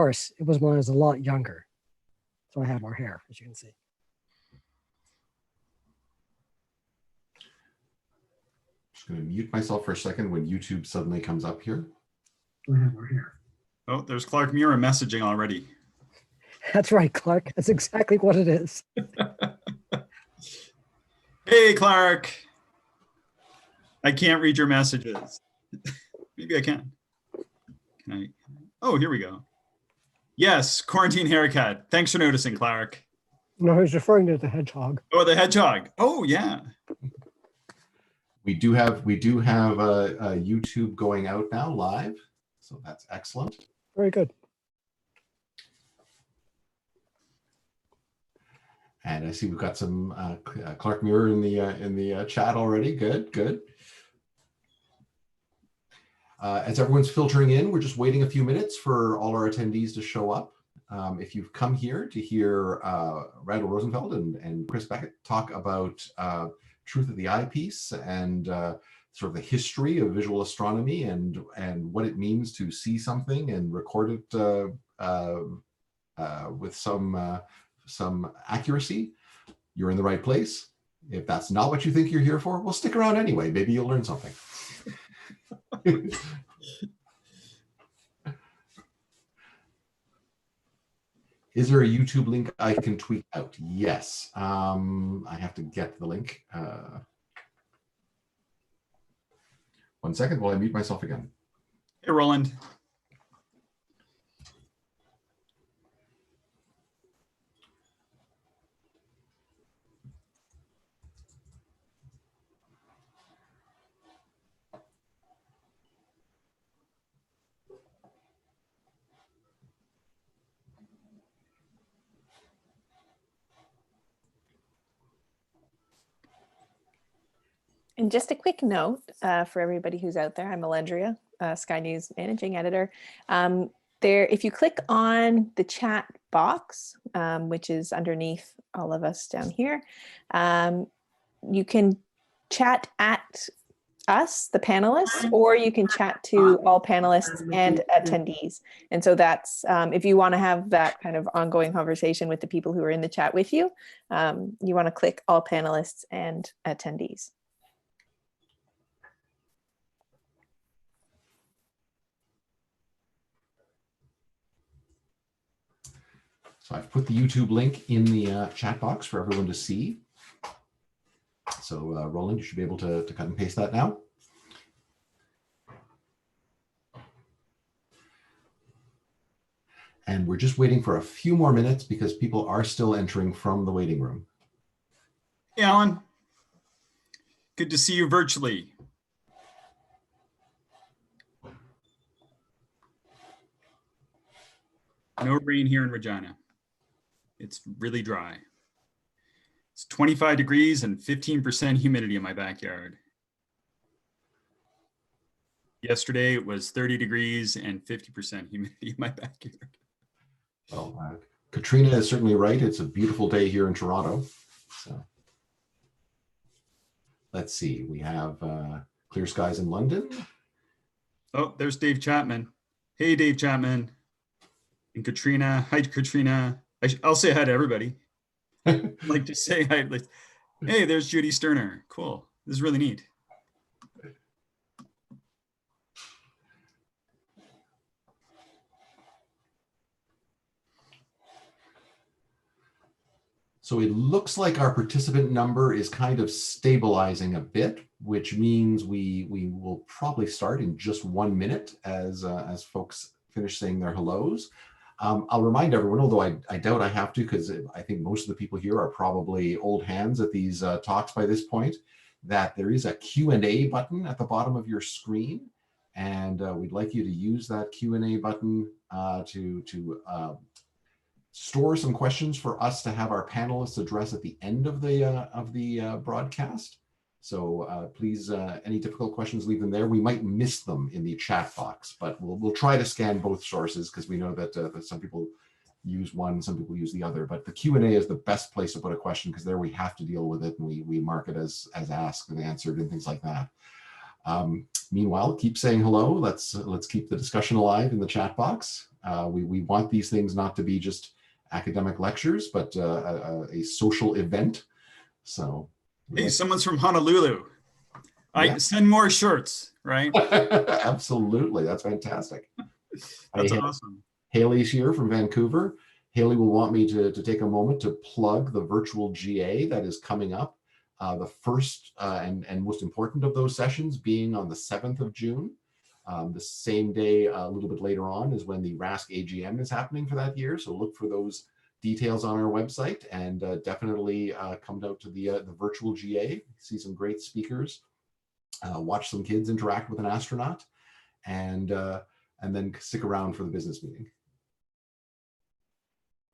course, it was when I was a lot younger. So I had more hair, as you can see. Just going to mute myself for a second when YouTube suddenly comes up here. I have more hair. Oh, there's Clark Mura messaging already. That's right, Clark. That's exactly what it is. Hey, Clark. I can't read your messages. Maybe I can. Can I? Oh, here we go. Yes, quarantine haircut. Thanks for noticing, Clark. No, I was referring to the hedgehog. Oh, the hedgehog. Oh, yeah. We do have YouTube going out now live, so that's excellent. Very good. And I see we've got some Clark Muir in the chat already. Good, good. As everyone's filtering in, we're just waiting a few minutes for all our attendees to show up. If you've come here to hear Randall Rosenfeld and Chris Beckett talk about truth of the eyepiece and sort of the history of visual astronomy and what it means to see something and record it with some accuracy, you're in the right place. If that's not what you think you're here for, well, stick around anyway. Maybe you'll learn something. Is there a YouTube link I can tweet out? Yes. I have to get the link. 1 second while I mute myself again. Hey, Roland. And just a quick note for everybody who's out there, I'm Alendria, Sky News Managing Editor. If you click on the chat box, which is underneath all of us down here, you can chat at us, the panelists, or you can chat to all panelists and attendees. And so that's, if you want to have that kind of ongoing conversation with the people who are in the chat with you, you want to click all panelists and attendees. So I've put the YouTube link in the chat box for everyone to see. So Roland, you should be able to cut and paste that now. And we're just waiting for a few more minutes because people are still entering from the waiting room. Hey, Alan. Good to see you virtually. No rain here in Regina. It's really dry. It's 25 degrees and 15% humidity in my backyard. Yesterday it was 30 degrees and 50% humidity in my backyard. Well, Katrina is certainly right. It's a beautiful day here in Toronto. So let's see. We have clear skies in London. Oh, there's Dave Chapman. Hey, Dave Chapman. And Katrina. Hi, Katrina. I'll say hi to everybody. I'd like to say hi. Hey, there's Judy Sterner. Cool. This is really neat. So it looks like our participant number is kind of stabilizing a bit, which means we will probably start in just 1 minute as folks finish saying their hellos. I'll remind everyone, although I doubt I have to, because I think most of the people here are probably old hands at these talks by this point, that there is a Q&A button at the bottom of your screen. And we'd like you to use that Q&A button to store some questions for us to have our panelists address at the end of the broadcast. So please, any difficult questions, leave them there. We might miss them in the chat box, but we'll try to scan both sources because we know that some people use one, some people use the other. But the Q&A is the best place to put a question because there we have to deal with it and we mark it as asked and answered and things like that. Meanwhile, keep saying hello. Let's keep the discussion alive in the chat box. We want these things not to be just academic lectures, but a social event. So, Hey, someone's from Honolulu. Yeah. I send more shirts, right? absolutely, that's fantastic. That's awesome. Haley's here from Vancouver. Haley will want me to take a moment to plug the virtual GA that is coming up. The first and most important of those sessions being on the 7th of June. The same day, a little bit later on, is when the RASC AGM is happening for that year. So look for those details on our website, and definitely come out to the virtual GA, see some great speakers, watch some kids interact with an astronaut, and then stick around for the business meeting.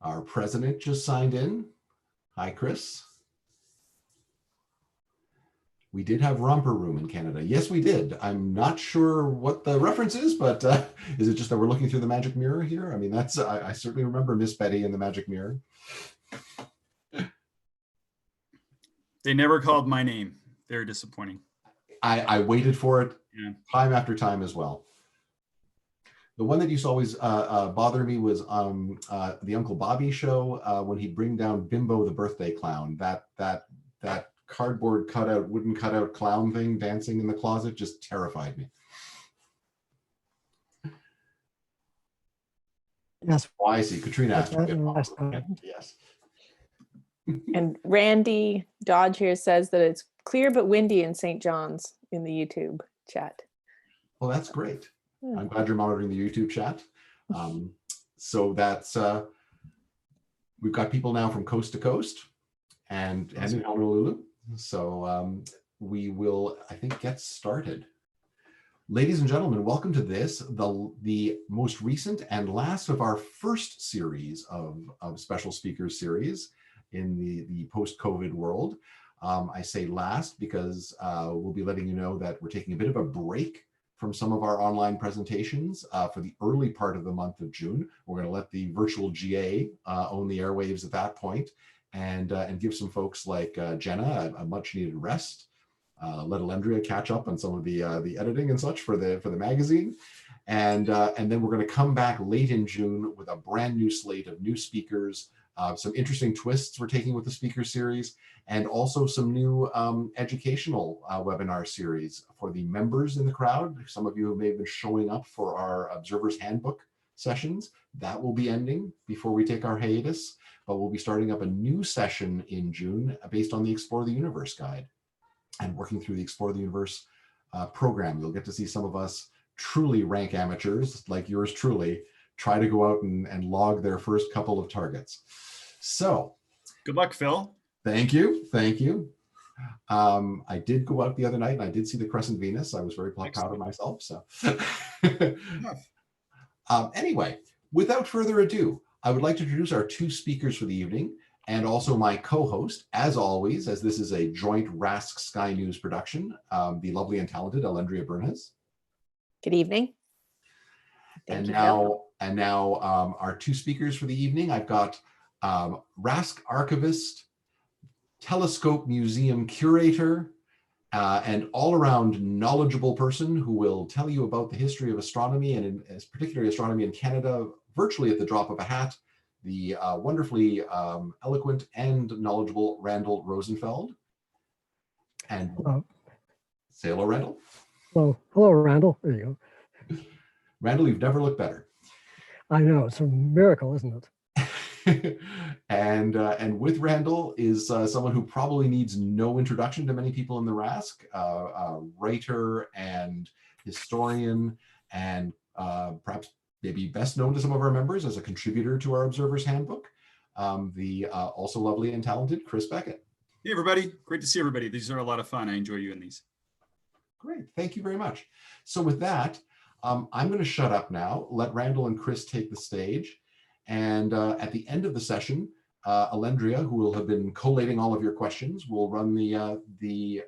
Our president just signed in. Hi, Chris. We did have Romper Room in Canada. Yes, we did. I'm not sure what the reference is, but is it just that we're looking through the magic mirror here? I mean, that's I certainly remember Miss Betty in the magic mirror. They never called my name. They're disappointing. I waited for it Yeah. time after time as well. The one that used to always bother me was the Uncle Bobby show when he'd bring down Bimbo the birthday clown. That cardboard cutout, wooden cutout clown thing dancing in the closet just terrified me. Yes. Oh, I see. Katrina asked That me. last time. Yes. And Randy Dodge here says that it's clear but windy in St. John's in the YouTube chat. Well, that's great. Yeah. I'm glad you're monitoring the YouTube chat. So that's we've got people now from coast to coast and in Honolulu. So we will, I think, get started. Ladies and gentlemen, welcome to this, the most recent and last of our first series of special speakers series in the post-COVID world. I say last because we'll be letting you know that we're taking a bit of a break from some of our online presentations for the early part of the month of June. We're going to let the virtual GA own the airwaves at that point, and give some folks like Jenna a much needed rest. Let Alendria catch up on some of the editing and such for the magazine, and then we're going to come back late in June with a brand new slate of new speakers, some interesting twists we're taking with the speaker series, and also some new educational webinar series for the members in the crowd. Some of you may have been showing up for our Observer's Handbook sessions. That will be ending before we take our hiatus, but we'll be starting up a new session in June based on the Explore the Universe guide and working through the Explore the Universe program. You'll get to see some of us truly rank amateurs, like yours truly, try to go out and log their first couple of targets. So good luck, Phil. Thank you. Thank you. I did go out the other night and I did see the Crescent Venus. I was very proud of myself. So anyway, without further ado, I would like to introduce our two speakers for the evening and also my co-host, as always, as this is a joint RASC Sky News production, the lovely and talented Alendria Burnhas. Good evening. And now our two speakers for the evening. I've got RASC archivist, telescope museum curator, and all-around knowledgeable person who will tell you about the history of astronomy, and particularly astronomy in Canada, virtually at the drop of a hat, the wonderfully eloquent and knowledgeable Randall Rosenfeld. And Hello. say hello, Randall. Hello, Randall. There you go. Randall, you've never looked better. I know, it's a miracle, isn't it? And with Randall is someone who probably needs no introduction to many people in the RASC, writer and historian, and perhaps maybe best known to some of our members as a contributor to our Observer's Handbook, the also lovely and talented Chris Beckett. Hey, everybody. Great to see everybody. These are a lot of fun. I enjoy you in these. Great. Thank you very much. So with that, I'm going to shut up now, let Randall and Chris take the stage. And at the end of the session, Alendria, who will have been collating all of your questions, will run the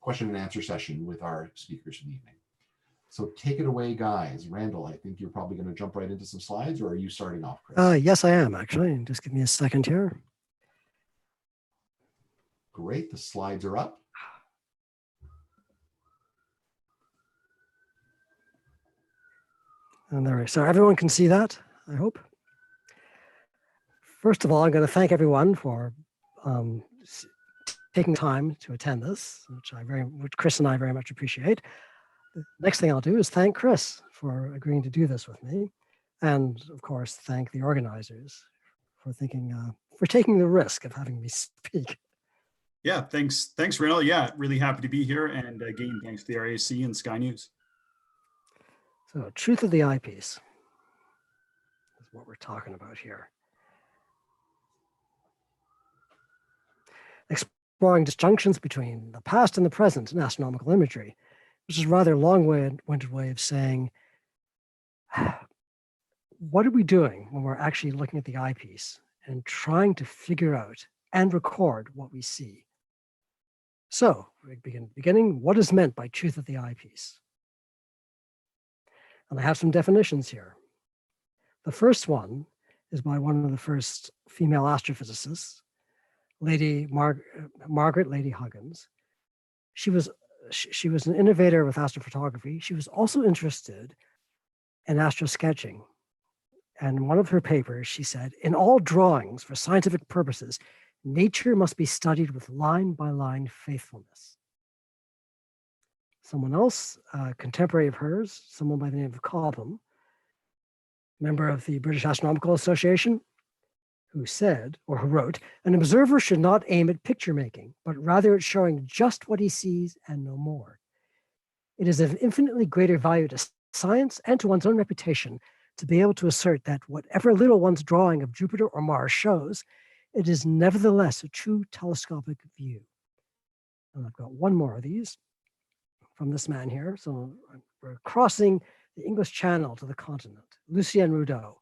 question and answer session with our speakers for the evening. So take it away, guys. Randall, I think you're probably going to jump right into some slides, or are you starting off, Chris? Yes, I am actually. Just give me a second here. Great. The slides are up. And there, so everyone can see that, I hope. First of all, I'm going to thank everyone for taking time to attend this, which Chris and I very much appreciate. The next thing I'll do is thank Chris for agreeing to do this with me, and of course, thank the organizers for taking the risk of having me speak. Yeah, thanks, Randall. Yeah, really happy to be here, and again, thanks to the RAC and Sky News. So, truth of the eyepiece is what we're talking about here. Exploring disjunctions between the past and the present in astronomical imagery, which is a rather long-winded way of saying, what are we doing when we're actually looking at the eyepiece and trying to figure out and record what we see? So, beginning, what is meant by truth of the eyepiece? And I have some definitions here. The first one is by one of the first female astrophysicists, Margaret Lady Huggins. She was an innovator with astrophotography. She was also interested in astrosketching. And in one of her papers, she said, in all drawings for scientific purposes, nature must be studied with line-by-line faithfulness. Someone else, a contemporary of hers, someone by the name of Cobham, member of the British Astronomical Association, who wrote, an observer should not aim at picture making, but rather at showing just what he sees and no more. It is of infinitely greater value to science and to one's own reputation to be able to assert that whatever little one's drawing of Jupiter or Mars shows, it is nevertheless a true telescopic view. And I've got one more of these from this man here. So we're crossing the English Channel to the continent, Lucien Rudeau.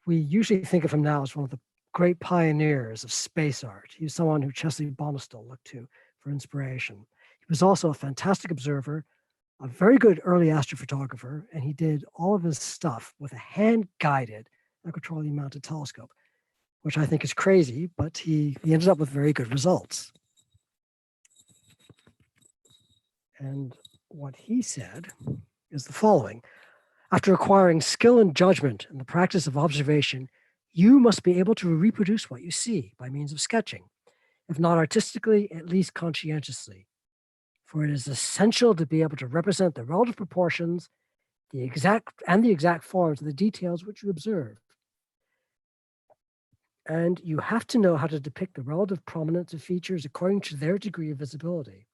We usually think of him now as one of the great pioneers of space art. He was someone who Chesley Bonestell looked to for inspiration. He was also a fantastic observer, a very good early astrophotographer, and he did all of his stuff with a hand-guided equatorially mounted telescope, which I think is crazy, but he ended up with very good results. And what he said is the following. After acquiring skill and judgment in the practice of observation, you must be able to reproduce what you see by means of sketching, if not artistically, at least conscientiously. For it is essential to be able to represent the relative proportions, the exact forms of the details which you observe. And you have to know how to depict the relative prominence of features according to their degree of visibility.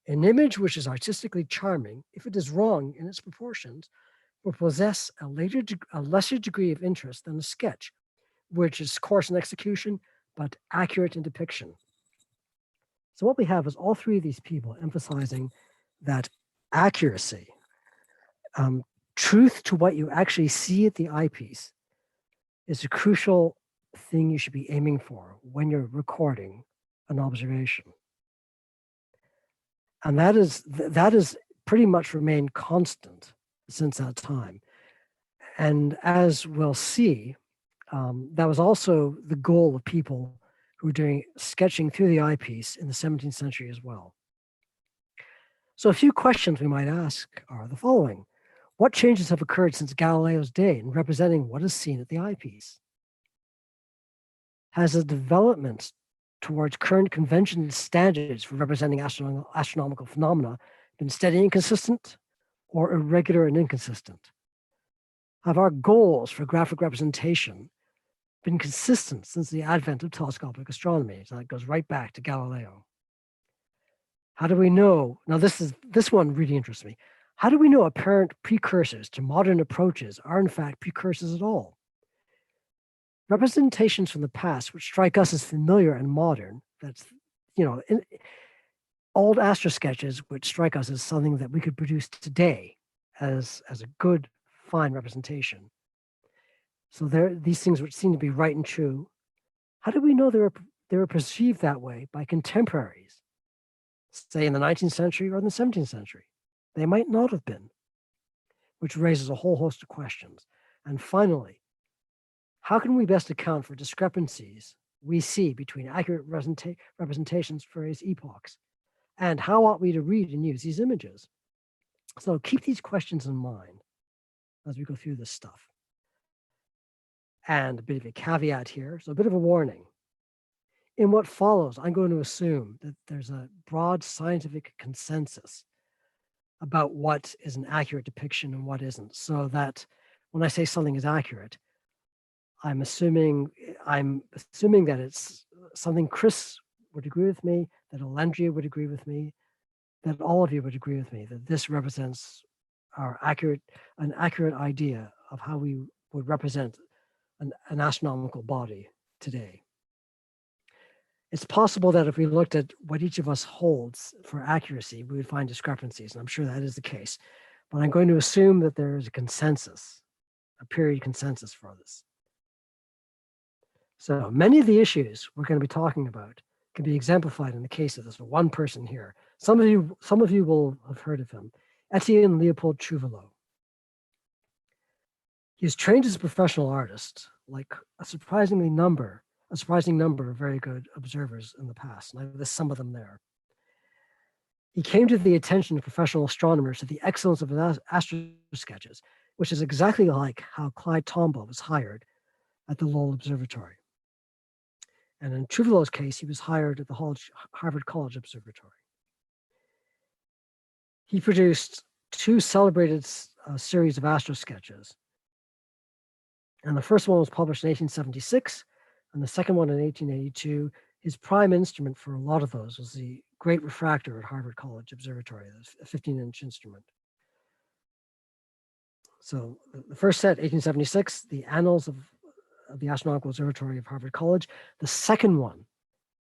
An image which is artistically charming, if it is wrong in its proportions, will possess a lesser degree of interest than a sketch, which is coarse in execution, but accurate in depiction. So what we have is all three of these people emphasizing that accuracy, truth to what you actually see at the eyepiece is a crucial thing you should be aiming for when you're recording an observation. And that is pretty much remained constant since that time. And as we'll see, that was also the goal of people who were doing sketching through the eyepiece in the 17th century as well. So a few questions we might ask are the following. What changes have occurred since Galileo's day in representing what is seen at the eyepiece? Has the development towards current conventions and standards for representing astronomical phenomena been steady and consistent, or irregular and inconsistent? Have our goals for graphic representation been consistent since the advent of telescopic astronomy? So that goes right back to Galileo. How do we know? Now this one really interests me. How do we know apparent precursors to modern approaches are in fact precursors at all? Representations from the past which strike us as familiar and modern, that's, old astro sketches which strike us as something that we could produce today as a good, fine representation. So these things which seem to be right and true, how do we know they were perceived that way by contemporaries, say in the 19th century or in the 17th century? They might not have been, which raises a whole host of questions. And finally, how can we best account for discrepancies we see between accurate representations for various epochs? And how ought we to read and use these images? So keep these questions in mind. as we go through this stuff. And a bit of a caveat here, so a bit of a warning. In what follows, I'm going to assume that there's a broad scientific consensus about what is an accurate depiction and what isn't, so that when I say something is accurate, I'm assuming that it's something Chris would agree with me, that Alendria would agree with me, that all of you would agree with me, that this represents an accurate idea of how we would represent an astronomical body today. It's possible that if we looked at what each of us holds for accuracy, we would find discrepancies, and I'm sure that is the case. But I'm going to assume that there is a consensus, a period consensus for this. So many of the issues we're going to be talking about can be exemplified in the case of this one person here. Some of you will have heard of him, Etienne Leopold Chuvalo. He was trained as a professional artist, like a surprising number of very good observers in the past, and there's some of them there. He came to the attention of professional astronomers to the excellence of his astro sketches, which is exactly like how Clyde Tombaugh was hired at the Lowell Observatory. And in Chuvalo's case, he was hired at the Harvard College Observatory. He produced two celebrated series of astro sketches. And the first one was published in 1876, and the second one in 1882. His prime instrument for a lot of those was the Great Refractor at Harvard College Observatory, a 15-inch instrument. So the first set, 1876, the Annals of the Astronomical Observatory of Harvard College. The second one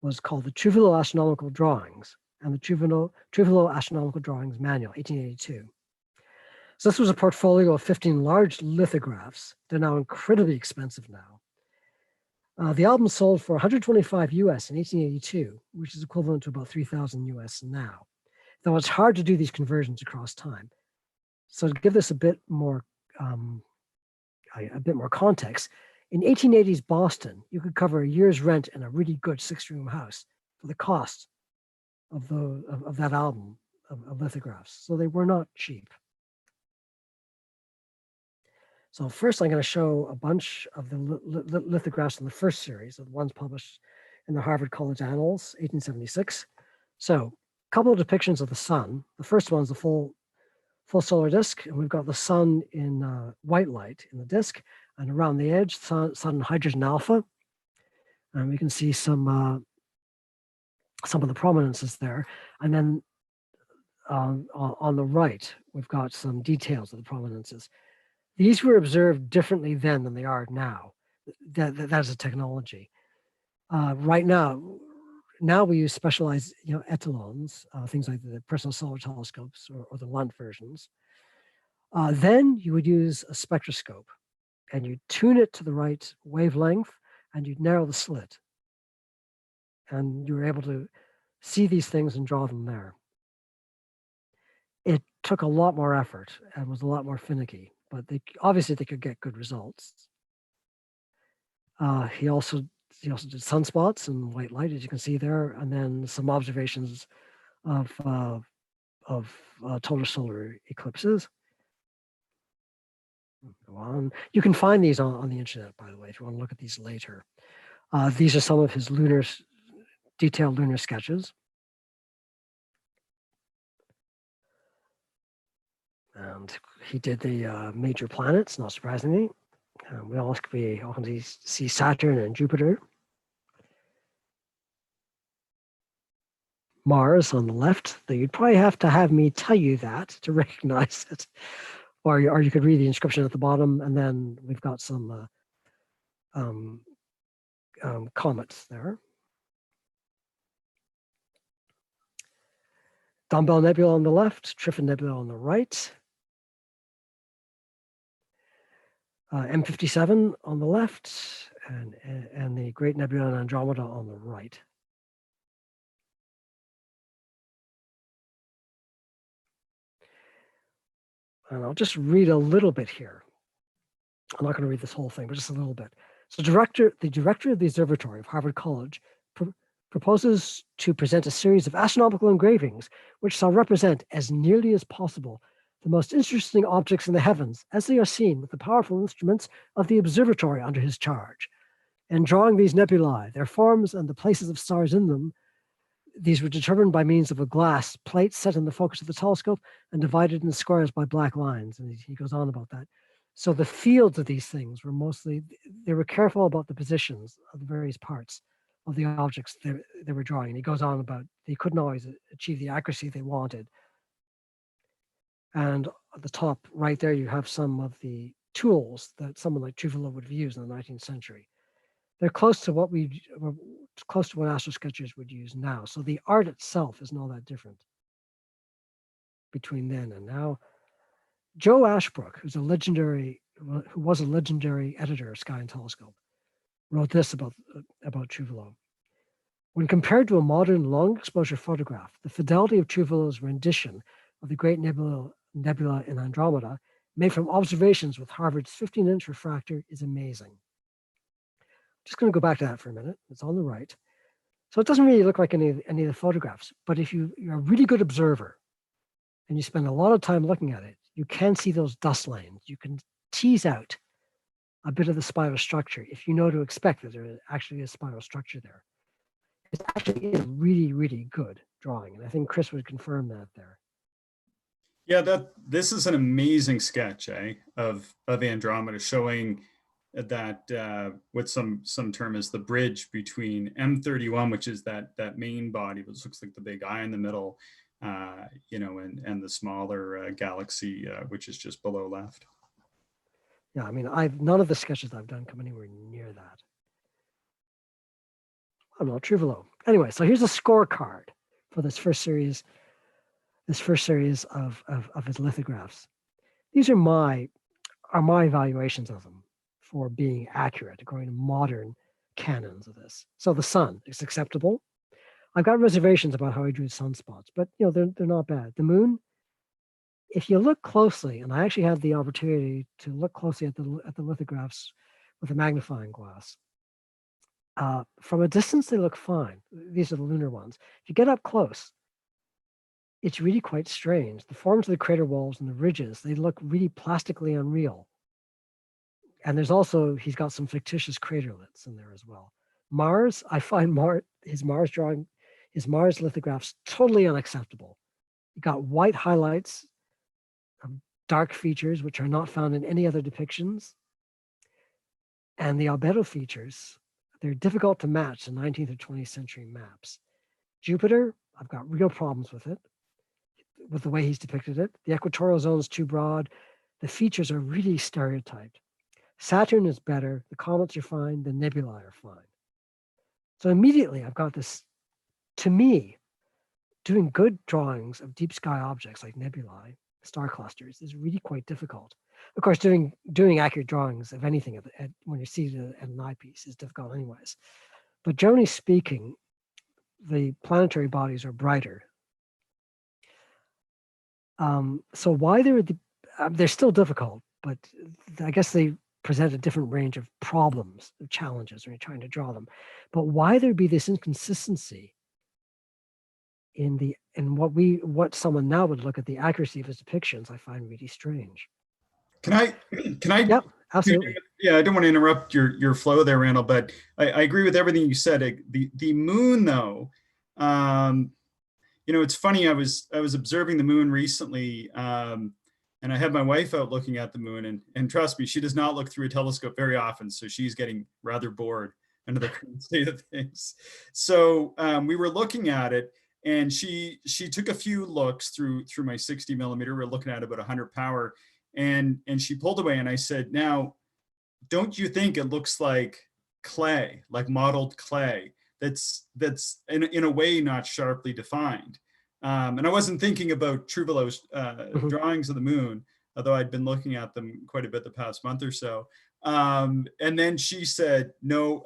was called the Chuvalo Astronomical Drawings and the Chuvalo Astronomical Drawings Manual, 1882. So this was a portfolio of 15 large lithographs. They're now incredibly expensive now. The album sold for $125 US in 1882, which is equivalent to about 3,000 US now, though it's hard to do these conversions across time. So to give this a bit more context, in 1880s Boston, you could cover a year's rent in a really good 6-room house for the cost of that album of lithographs. So they were not cheap. So first I'm going to show a bunch of the lithographs in the first series, the ones published in the Harvard College Annals, 1876. So a couple of depictions of the sun. The first one's the full solar disk, and we've got the sun in white light in the disk, and around the edge, sun in hydrogen alpha. And we can see some of the prominences there. And then on the right, we've got some details of the prominences. These were observed differently then than they are now. That's a technology. Right now we use specialized etalons, things like the personal solar telescopes or the Lunt versions. Then you would use a spectroscope, and you'd tune it to the right wavelength, and you'd narrow the slit. And you were able to see these things and draw them there. It took a lot more effort and was a lot more finicky, but obviously they could get good results. He also did sunspots and white light, as you can see there, and then some observations of total solar eclipses. Go on. You can find these on the internet, by the way, if you want to look at these later. These are some of his detailed lunar sketches. And he did the major planets, not surprisingly. We often see Saturn and Jupiter. Mars on the left, though you'd probably have to have me tell you that to recognize it. Or you could read the inscription at the bottom, and then we've got some comets there. Dumbbell Nebula on the left, Trifid Nebula on the right. M57 on the left, and the Great Nebula and Andromeda on the right. And I'll just read a little bit here. I'm not going to read this whole thing, but just a little bit. So the director of the observatory of Harvard College proposes to present a series of astronomical engravings which shall represent as nearly as possible the most interesting objects in the heavens as they are seen with the powerful instruments of the observatory under his charge. And drawing these nebulae, their forms and the places of stars in them, these were determined by means of a glass plate set in the focus of the telescope and divided in squares by black lines. And he goes on about that. So the fields of these things were mostly, they were careful about the positions of the various parts of the objects they were drawing. And he goes on about they couldn't always achieve the accuracy they wanted. And at the top right there, you have some of the tools that someone like Chuvalo would have used in the 19th century. They're close to what astro sketchers would use now. So the art itself isn't all that different between then and now. Joe Ashbrook, who was a legendary editor of Sky and Telescope, wrote this about Chuvalo. When compared to a modern long exposure photograph, the fidelity of Chuvalo's rendition of the great nebula in Andromeda, made from observations with Harvard's 15-inch refractor, is amazing. Just going to go back to that for a minute. It's on the right. So it doesn't really look like any of the photographs, but if you're a really good observer and you spend a lot of time looking at it, you can see those dust lanes. You can tease out a bit of the spiral structure if you know to expect that there actually is spiral structure there. It actually is a really, really good drawing, and I think Chris would confirm that there. Yeah, this is an amazing sketch, of Andromeda, showing that what some term is the bridge between M31, which is that main body, which looks like the big eye in the middle, and the smaller galaxy, which is just below left. Yeah, I mean, none of the sketches I've done come anywhere near that. I'm not Chuvalo. Anyway, so here's a scorecard for this first series of his lithographs. These are my evaluations of them for being accurate according to modern canons of this. So the sun is acceptable. I've got reservations about how he drew sunspots, but they're not bad. The moon, if you look closely, and I actually had the opportunity to look closely at the lithographs with a magnifying glass. From a distance, they look fine. These are the lunar ones. If you get up close, it's really quite strange. The forms of the crater walls and the ridges, they look really plastically unreal. And he's got some fictitious craterlets in there as well. Mars, I find his Mars lithographs totally unacceptable. You got white highlights, dark features, which are not found in any other depictions. And the albedo features, they're difficult to match in 19th or 20th century maps. Jupiter, I've got real problems with it, with the way he's depicted it. The equatorial zone is too broad. The features are really stereotyped. Saturn is better. The comets are fine. The nebulae are fine. So immediately I've got this, to me, doing good drawings of deep sky objects like nebulae, star clusters, is really quite difficult. Of course, doing accurate drawings of anything when you're seated at an eyepiece is difficult anyways. But generally speaking, the planetary bodies are brighter. So why they're still difficult, but I guess they present a different range of problems, of challenges when you're trying to draw them. But why there'd be this inconsistency in what someone now would look at the accuracy of his depictions, I find really strange. Can I? Yep, absolutely. Yeah, I don't want to interrupt your flow there, Randall, but I agree with everything you said. The moon, though, it's funny. I was observing the moon recently, and I had my wife out looking at the moon, and trust me, she does not look through a telescope very often, so she's getting rather bored under the current state of things. So we were looking at it, and she took a few looks through my 60 millimeter. We're looking at about 100 power, and she pulled away, and I said, "Now, don't you think it looks like clay, like modeled clay? That's in a way not sharply defined." And I wasn't thinking about Chuvalo's drawings of the moon, although I'd been looking at them quite a bit the past month or so. And then she said, "No,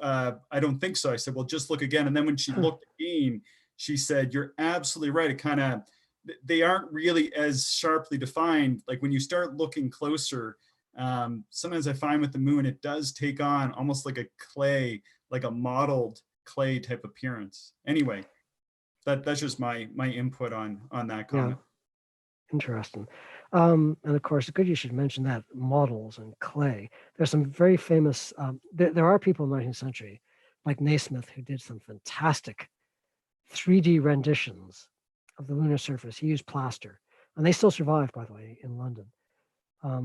I don't think so." I said, "Well, just look again." And then when she looked again, she said, "You're absolutely right. They aren't really as sharply defined. Like when you start looking closer, sometimes I find with the moon, it does take on almost like a clay, like a modeled clay type appearance." Anyway, that's just my input on that comment. Yeah. Interesting. And of course, good you should mention that models and clay. There's some very famous, there are people in the 19th century, like Naismith, who did some fantastic 3D renditions of the lunar surface. He used plaster, and they still survive, by the way, in London.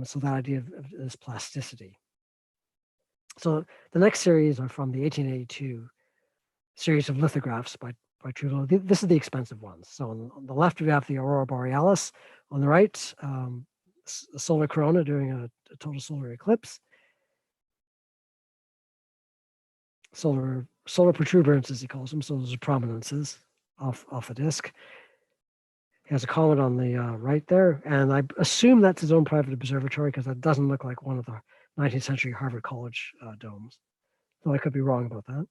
So that idea of this plasticity. So the next series are from the 1882 series of lithographs by Chuvalo. This is the expensive ones. So on the left, we have the Aurora Borealis. On the right, the solar corona during a total solar eclipse. Solar protuberance, as he calls them. So those are prominences off a disk. He has a comet on the right there. And I assume that's his own private observatory because that doesn't look like one of the 19th century Harvard College domes. Though I could be wrong about that.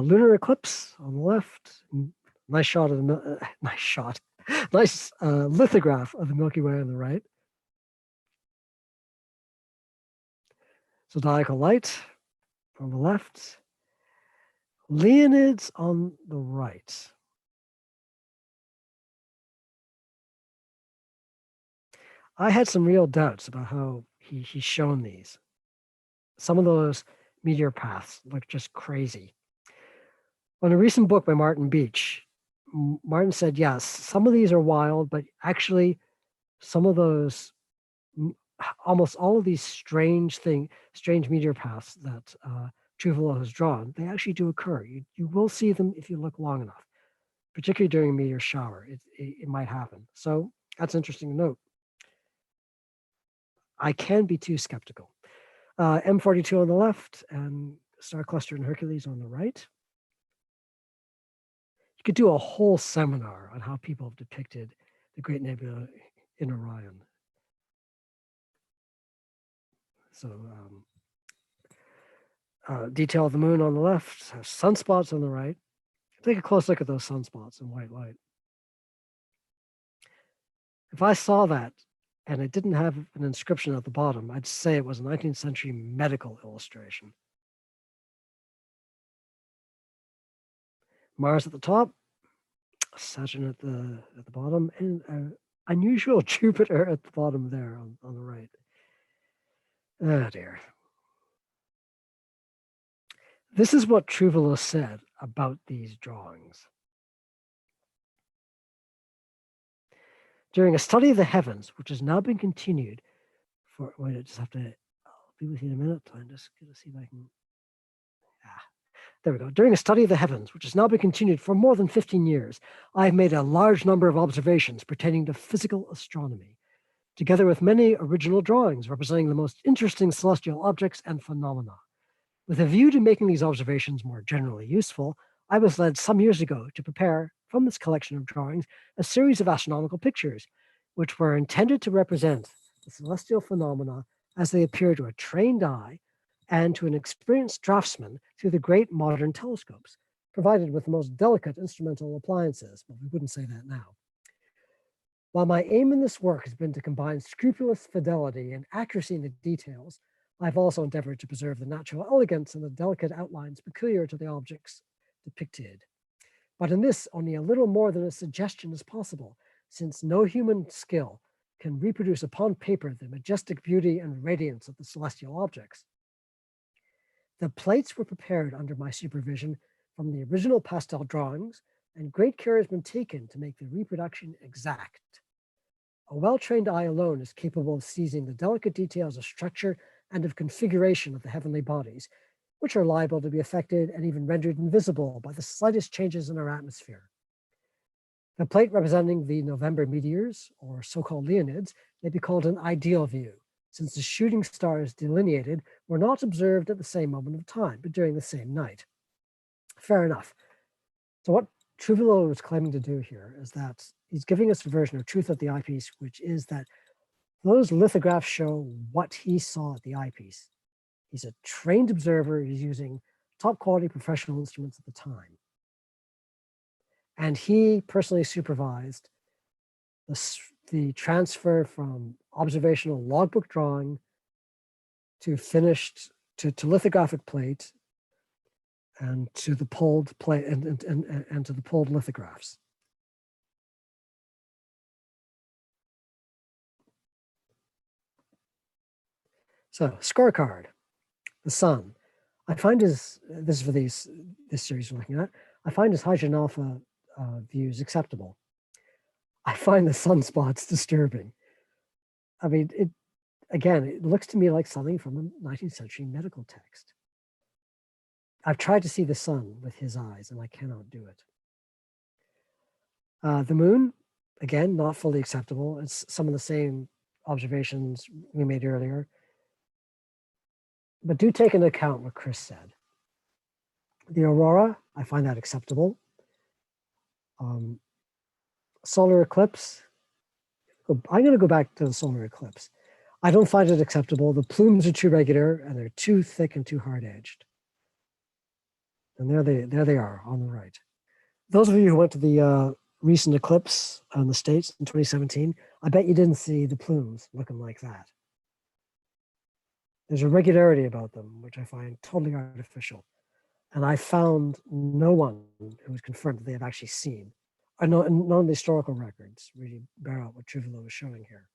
Lunar eclipse on the left. Nice shot of the nice lithograph of the Milky Way on the right. Zodiacal light on the left. Leonids on the right. I had some real doubts about how he's shown these. Some of those meteor paths look just crazy. On a recent book by Martin Beach, Martin said, yes, some of these are wild, but actually some of those, almost all of these strange meteor paths that Chuvalo has drawn, they actually do occur. You will see them if you look long enough, particularly during a meteor shower. It might happen. So that's interesting to note. I can be too skeptical. M42 on the left and star cluster in Hercules on the right. You could do a whole seminar on how people have depicted the Great Nebula in Orion. So detail of the moon on the left, sunspots on the right. Take a close look at those sunspots in white light. If I saw that and it didn't have an inscription at the bottom, I'd say it was a 19th century medical illustration. Mars at the top, Saturn at the bottom, and unusual Jupiter at the bottom there on the right. Oh dear. This is what Chuvalo said about these drawings. During a study of the heavens, which has now been continued for, wait, I just have to, I'll be with you in a minute. I'm just going to see if I can, there we go. During a study of the heavens, which has now been continued for more than 15 years, I have made a large number of observations pertaining to physical astronomy, together with many original drawings representing the most interesting celestial objects and phenomena. With a view to making these observations more generally useful, I was led some years ago to prepare, from this collection of drawings, a series of astronomical pictures, which were intended to represent the celestial phenomena as they appear to a trained eye and to an experienced draftsman through the great modern telescopes, provided with the most delicate instrumental appliances. But we wouldn't say that now. While my aim in this work has been to combine scrupulous fidelity and accuracy in the details, I've also endeavored to preserve the natural elegance and the delicate outlines peculiar to the objects depicted. But in this, only a little more than a suggestion is possible, since no human skill can reproduce upon paper the majestic beauty and radiance of the celestial objects. The plates were prepared under my supervision from the original pastel drawings, and great care has been taken to make the reproduction exact. A well-trained eye alone is capable of seizing the delicate details of structure and of configuration of the heavenly bodies, which are liable to be affected and even rendered invisible by the slightest changes in our atmosphere. The plate representing the November meteors, or so-called Leonids, may be called an ideal view, since the shooting stars delineated were not observed at the same moment of time, but during the same night. Fair enough. So what Chuvalo is claiming to do here is that he's giving us a version of truth at the eyepiece, which is that those lithographs show what he saw at the eyepiece. He's a trained observer. He's using top quality professional instruments at the time. And he personally supervised the transfer from observational logbook drawing to finished, to lithographic plate and to the pulled plate and to the pulled lithographs. So, scorecard, the sun. I find this is for this series we're looking at, I find his hydrogen alpha views acceptable. I find the sunspots disturbing. I mean, it looks to me like something from a 19th century medical text. I've tried to see the sun with his eyes and I cannot do it. The moon, again, not fully acceptable. It's some of the same observations we made earlier. But do take into account what Chris said. The aurora, I find that acceptable. Solar eclipse, I'm going to go back to the solar eclipse. I don't find it acceptable. The plumes are too regular and they're too thick and too hard-edged. And there they are on the right. Those of you who went to the recent eclipse in the States in 2017, I bet you didn't see the plumes looking like that. There's a regularity about them, which I find totally artificial. And I found no one who was confirmed that they have actually seen. None of the historical records really bear out what Chuvalo is showing here.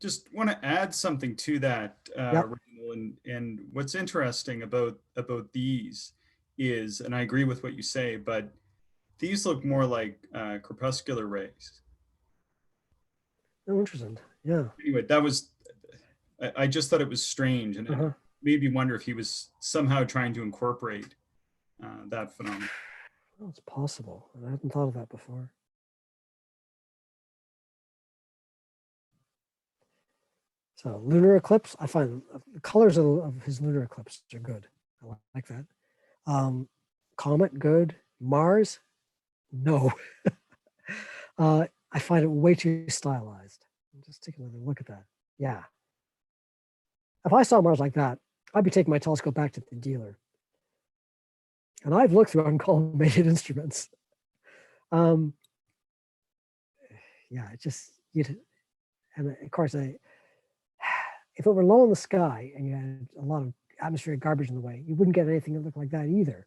Just want to add something to that, Yep. Randall, and what's interesting about these is, and I agree with what you say, but these look more like crepuscular rays. Oh, interesting. Yeah. Anyway, that was, I just thought it was strange, and it made me wonder if he was somehow trying to incorporate that phenomenon. Well, it's possible. I hadn't thought of that before. So lunar eclipse, I find the colors of his lunar eclipse are good. I like that. Comet, good. Mars, no. I find it way too stylized. Just take another look at that. Yeah. If I saw Mars like that, I'd be taking my telescope back to the dealer. And I've looked through uncollimated instruments. Yeah, it just, and of course, if it were low in the sky and you had a lot of atmospheric garbage in the way, you wouldn't get anything that looked like that either.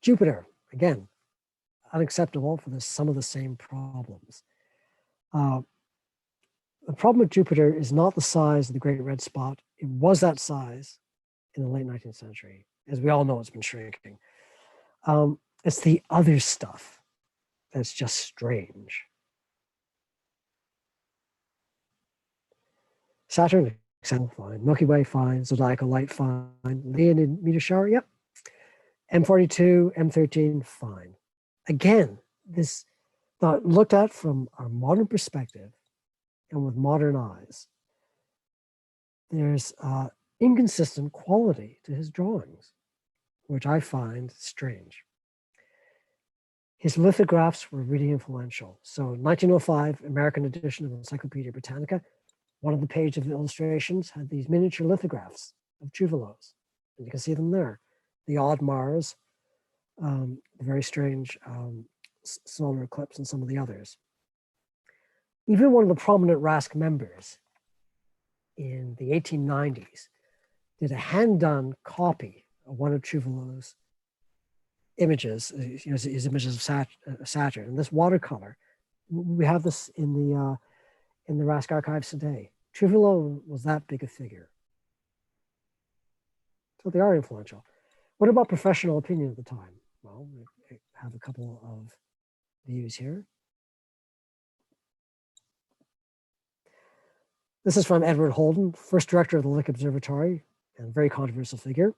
Jupiter, again, unacceptable for some of the same problems. The problem with Jupiter is not the size of the Great Red Spot. It was that size in the late 19th century. As we all know, it's been shrinking. It's the other stuff that's just strange. Saturn, fine. Milky Way, fine. Zodiacal Light, fine. Leonid meteor shower, yep. M42, M13, fine. Again, this not looked at from our modern perspective and with modern eyes. There's inconsistent quality to his drawings, which I find strange. His lithographs were really influential. So 1905, American edition of Encyclopedia Britannica, one of the pages of the illustrations had these miniature lithographs of Chuvalo's. And you can see them there. The odd Mars, the very strange solar eclipse, and some of the others. Even one of the prominent RASC members in the 1890s did a hand-done copy of one of Chuvalo's images, his images of Saturn. And this watercolor, we have this in the RASC archives today. Chuvalo was that big a figure. So they are influential. What about professional opinion at the time? Well, we have a couple of views here. This is from Edward Holden, first director of the Lick Observatory, and very controversial figure.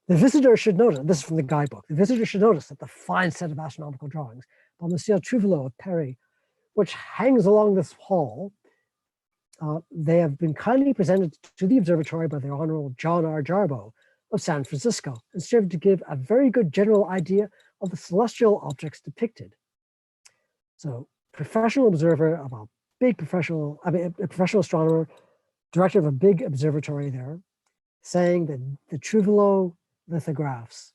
The visitor should notice, this is from the guidebook, the visitor should notice that the fine set of astronomical drawings by Monsieur Chuvalo of Paris, which hangs along this hall, they have been kindly presented to the observatory by the Honorable John R. Jarboe of San Francisco and serve to give a very good general idea of the celestial objects depicted. So, professional observer of a big professional, a professional astronomer, director of a big observatory there, saying that the Chuvalo lithographs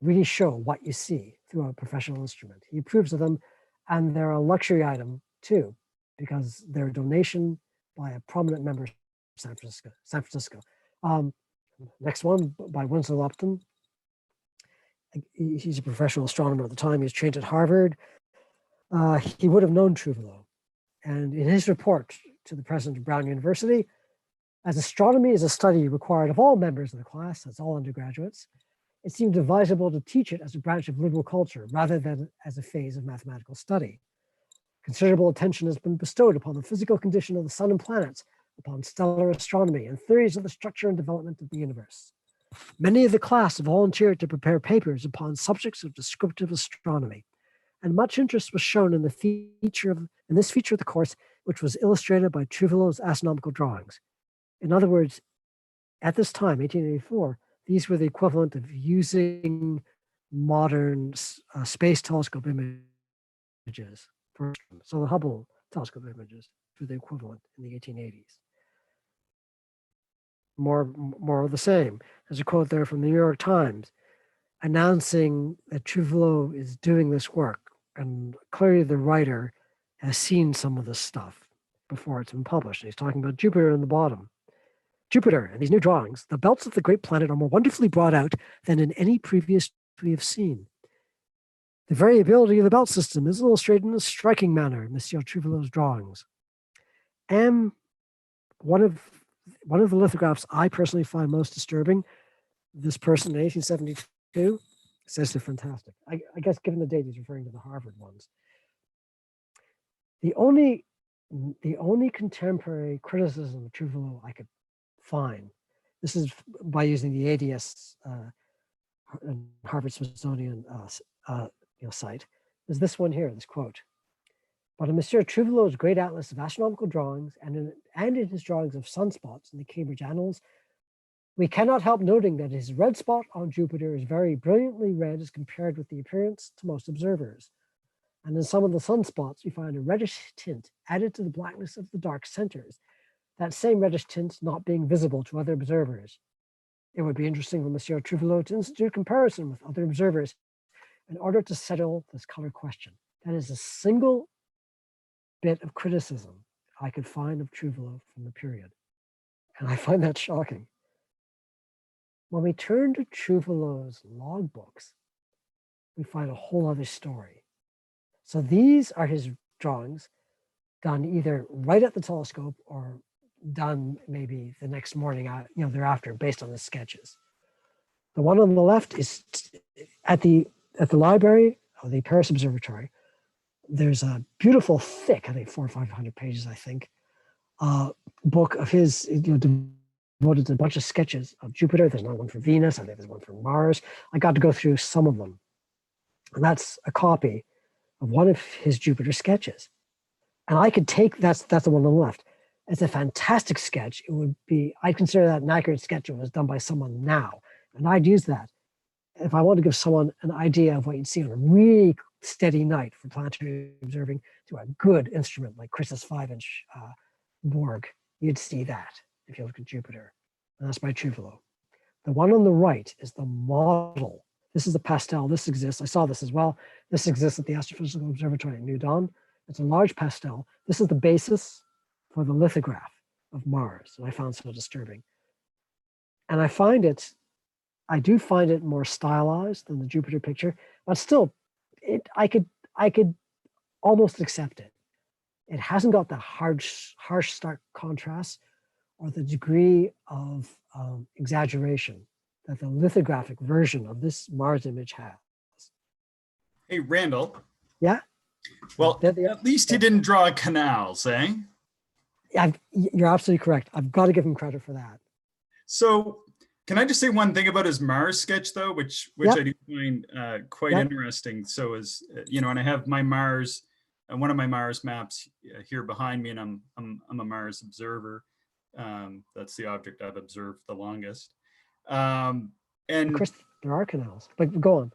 really show what you see through a professional instrument. He approves of them, and they're a luxury item too, because they're a donation by a prominent member of San Francisco. Next one by Winslow Upton. He's a professional astronomer at the time. He was trained at Harvard. He would have known Chuvalo. And in his report to the president of Brown University, As astronomy is a study required of all members of the class, that's all undergraduates, it seemed advisable to teach it as a branch of liberal culture rather than as a phase of mathematical study. Considerable attention has been bestowed upon the physical condition of the sun and planets, upon stellar astronomy, and theories of the structure and development of the universe. Many of the class volunteered to prepare papers upon subjects of descriptive astronomy, and much interest was shown in this feature of the course, which was illustrated by Chuvalo's astronomical drawings. In other words, at this time, 1884, these were the equivalent of using modern space telescope images. So the Hubble telescope images were the equivalent in the 1880s. More of the same. There's a quote there from the New York Times announcing that Chuvalo is doing this work. And clearly the writer has seen some of this stuff before it's been published. He's talking about Jupiter in the bottom. Jupiter and these new drawings, the belts of the great planet are more wonderfully brought out than in any previous we have seen. The variability of the belt system is illustrated in a striking manner in Monsieur Chuvalo's drawings. And one of the lithographs I personally find most disturbing, this person in 1872 says they're fantastic. I guess given the date, he's referring to the Harvard ones. The only contemporary criticism of Chuvalo I could find, this is by using the ADS Harvard Smithsonian site, is this one here, this quote. But in Monsieur Chuvalo's great atlas of astronomical drawings and in his drawings of sunspots in the Cambridge Annals, we cannot help noting that his red spot on Jupiter is very brilliantly red as compared with the appearance to most observers. And in some of the sunspots, we find a reddish tint added to the blackness of the dark centers, that same reddish tint not being visible to other observers. It would be interesting for Monsieur Chuvalo to institute comparison with other observers in order to settle this color question. That is a single bit of criticism I could find of Chuvalo from the period. And I find that shocking. When we turn to Chuvalo's logbooks, we find a whole other story. So these are his drawings done either right at the telescope or done maybe the next morning, thereafter, based on the sketches. The one on the left is at the library of the Paris Observatory. There's a beautiful, thick, I think 400 or 500 pages, I think, book of his, devoted to a bunch of sketches of Jupiter. There's another one for Venus. I think there's one for Mars. I got to go through some of them. And that's a copy of one of his Jupiter sketches. And I could take, that's the one on the left. It's a fantastic sketch. It would be, I'd consider that an accurate sketch if it was done by someone now. And I'd use that if I want to give someone an idea of what you'd see on a really steady night for planetary observing to a good instrument like Chris's 5-inch Borg. You'd see that if you look at Jupiter. And that's by Chuvalo. The one on the right is the model. This is the pastel. This exists. I saw this as well. This exists at the Astrophysical Observatory at New Dawn. It's a large pastel. This is the basis for the lithograph of Mars that I found so disturbing. And I do find it more stylized than the Jupiter picture, but still, I could almost accept it. It hasn't got the harsh, stark contrast or the degree of exaggeration that the lithographic version of this Mars image has. Hey, Randall. Yeah? Well, at least he didn't draw canals, eh? You're absolutely correct. I've got to give him credit for that. So can I just say one thing about his Mars sketch, though, which I do find quite interesting. So and I have my Mars, one of my Mars maps here behind me, and I'm a Mars observer. That's the object I've observed the longest. And of course, there are canals, but go on.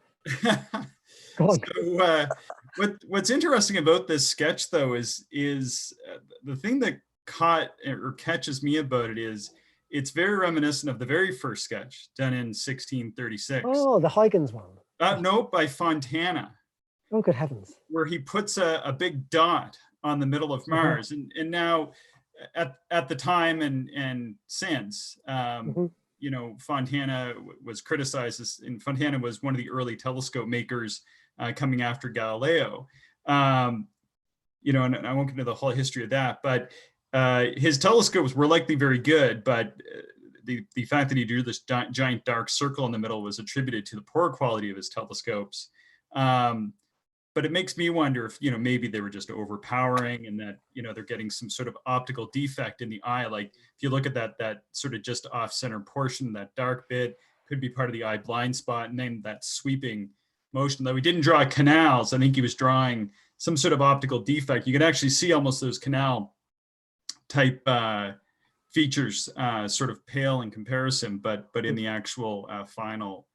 Go on. So, what's interesting about this sketch, though, is the thing that catches me about it is it's very reminiscent of the very first sketch done in 1636. Oh, the Huygens one. No, by Fontana. Oh, good heavens. Where he puts a big dot on the middle of Mars. And now at the time and since, Fontana was criticized, and Fontana was one of the early telescope makers coming after Galileo. And I won't get into the whole history of that, but his telescopes were likely very good, but the fact that he drew this giant dark circle in the middle was attributed to the poor quality of his telescopes. But it makes me wonder if, maybe they were just overpowering and that, they're getting some sort of optical defect in the eye. Like if you look at that sort of just off center portion, that dark bit could be part of the eye blind spot, and then that sweeping motion. Though he didn't draw canals, I think he was drawing some sort of optical defect. You can actually see almost those canal type features sort of pale in comparison, but in the actual final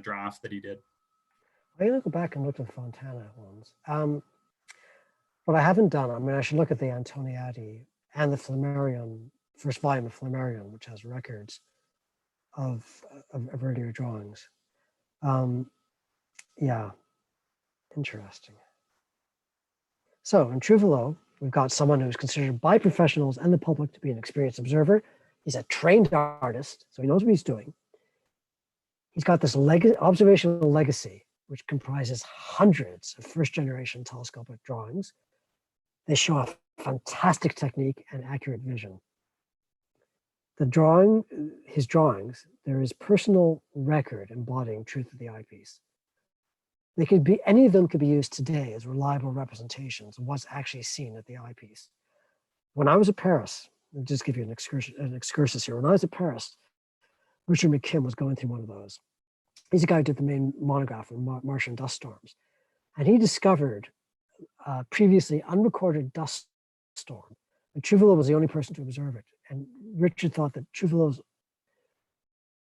draft that he did. I'm going to go back and look at the Fontana ones. What I haven't done, I should look at the Antoniadi and the Flammarion, first volume of Flammarion, which has records of earlier drawings. Yeah, interesting. So in Chuvalo, we've got someone who's considered by professionals and the public to be an experienced observer. He's a trained artist, so he knows what he's doing. He's got this observational legacy, which comprises hundreds of first-generation telescopic drawings. They show a fantastic technique and accurate vision. His drawings, there is personal record embodying truth of the eyepiece. Any of them could be used today as reliable representations of what's actually seen at the eyepiece. When I was at Paris, I'll just give you an excursus here. When I was at Paris, Richard McKim was going through one of those. He's the guy who did the main monograph on Martian dust storms. And he discovered a previously unrecorded dust storm. And Chuvalo was the only person to observe it. And Richard thought that Chuvalo's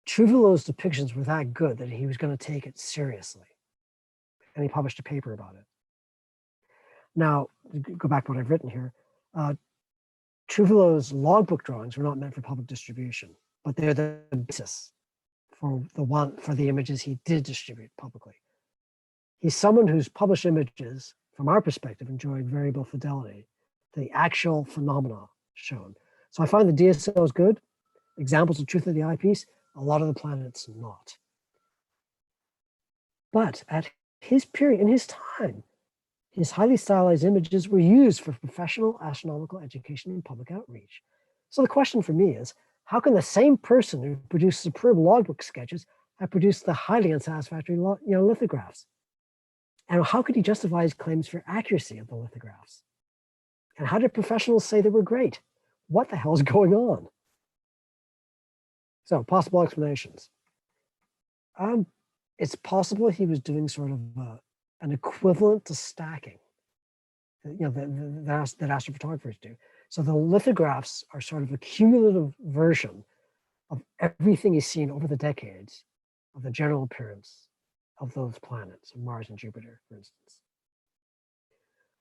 depictions were that good that he was going to take it seriously. And he published a paper about it. Now, go back to what I've written here. Chuvalo's logbook drawings were not meant for public distribution, but they're the basis for the images he did distribute publicly. He's someone whose published images, from our perspective, enjoyed variable fidelity to the actual phenomena shown. So I find the DSOs good, examples of truth of the eyepiece, a lot of the planets not. But at his period, in his time, his highly stylized images were used for professional astronomical education and public outreach. So the question for me is, how can the same person who produced superb logbook sketches have produced the highly unsatisfactory lithographs? And how could he justify his claims for accuracy of the lithographs? And how did professionals say they were great? What the hell is going on? So, possible explanations. It's possible he was doing sort of an equivalent to stacking, that astrophotographers do. So the lithographs are sort of a cumulative version of everything he's seen over the decades of the general appearance of those planets, of Mars and Jupiter, for instance,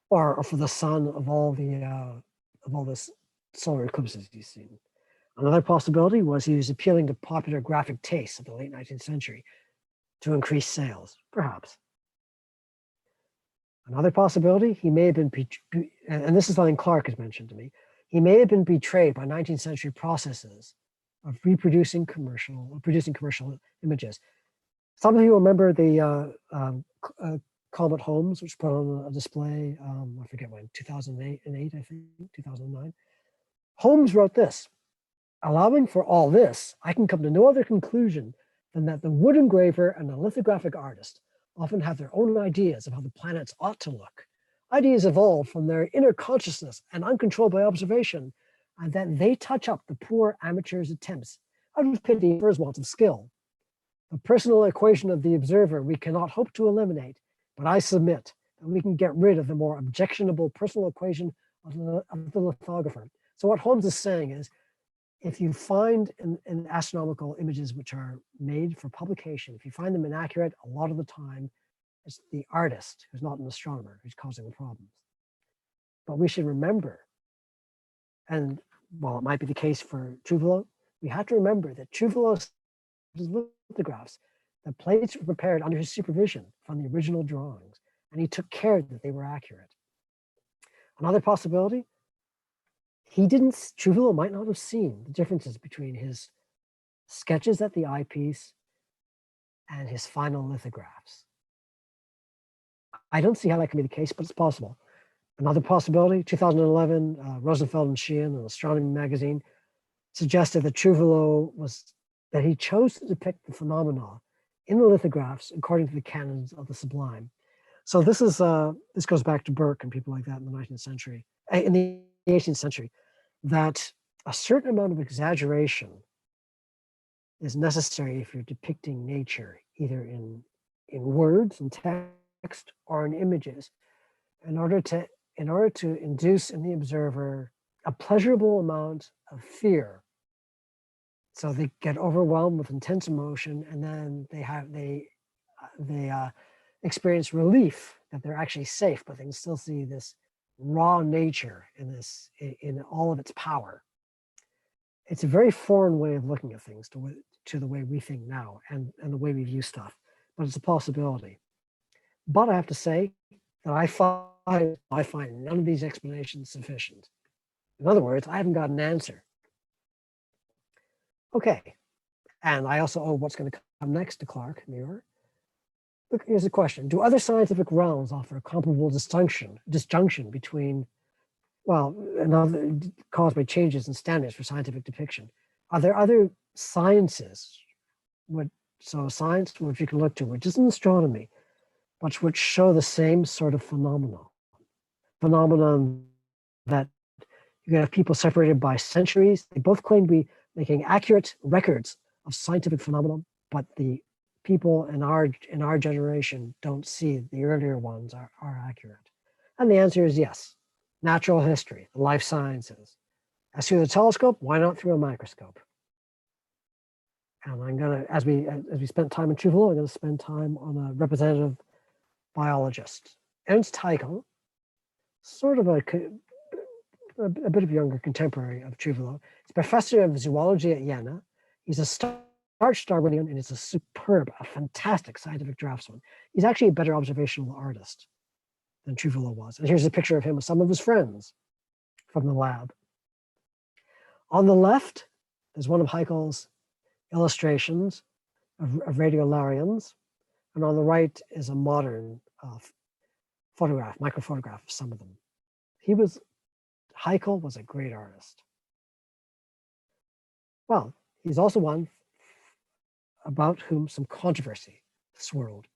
or for the sun of all the solar eclipses he's seen. Another possibility was he was appealing to popular graphic tastes of the late 19th century to increase sales, perhaps. Another possibility, he may have been, and this is something Clark has mentioned to me, he may have been betrayed by 19th century processes of producing commercial images. Some of you remember the Comet Holmes, which put on a display, I forget when, 2008, I think, 2009. Holmes wrote this: allowing for all this, I can come to no other conclusion than that the wood engraver and the lithographic artist often have their own ideas of how the planets ought to look. Ideas evolved from their inner consciousness and uncontrolled by observation, and that they touch up the poor amateur's attempts out of pity for his want of skill. The personal equation of the observer we cannot hope to eliminate, but I submit that we can get rid of the more objectionable personal equation of the lithographer. So what Holmes is saying is, if you find in astronomical images which are made for publication, if you find them inaccurate, a lot of the time, it's the artist who's not an astronomer who's causing the problems. But we should remember, and while it might be the case for Chuvalo, we have to remember that Chuvalo's lithographs, the plates were prepared under his supervision from the original drawings, and he took care that they were accurate. Another possibility, Chuvalo might not have seen the differences between his sketches at the eyepiece and his final lithographs. I don't see how that can be the case, but it's possible. Another possibility, 2011, Rosenfeld and Sheehan, an astronomy magazine, suggested that Chuvalo that he chose to depict the phenomena in the lithographs according to the canons of the sublime. So this goes back to Burke and people like that in the 19th century, in the 18th century, that a certain amount of exaggeration is necessary if you're depicting nature, either in words and text or in images, in order to induce in the observer a pleasurable amount of fear. So they get overwhelmed with intense emotion, and then they experience relief that they're actually safe, but they can still see this raw nature in all of its power. It's a very foreign way of looking at things to the way we think now and the way we view stuff, but it's a possibility. But I have to say that I find none of these explanations sufficient. In other words, I haven't got an answer. Okay, and I also owe what's going to come next to Clark Muir. Look, here's a question. Do other scientific realms offer a comparable disjunction between, well, another caused by changes in standards for scientific depiction? Are there other sciences, science which you can look to, which isn't astronomy, but which show the same sort of phenomenon that you have people separated by centuries. They both claim to be making accurate records of scientific phenomenon, but the people in our generation don't see the earlier ones are accurate. And the answer is yes. Natural history, the life sciences. As through the telescope, why not through a microscope? And I'm gonna, as we spent time in Chuvalo, I'm gonna spend time on a representative biologist. Ernst Haeckel, sort of a bit of younger contemporary of Chuvalo. He's professor of zoology at Jena. He's a starch Darwinian, and he's a fantastic scientific draftsman. He's actually a better observational artist than Chuvalo was. And here's a picture of him with some of his friends from the lab. On the left, there's one of Haeckel's illustrations of radiolarians, and on the right is a modern microphotograph of some of them. Haeckel was a great artist. Well, he's also one about whom some controversy swirled.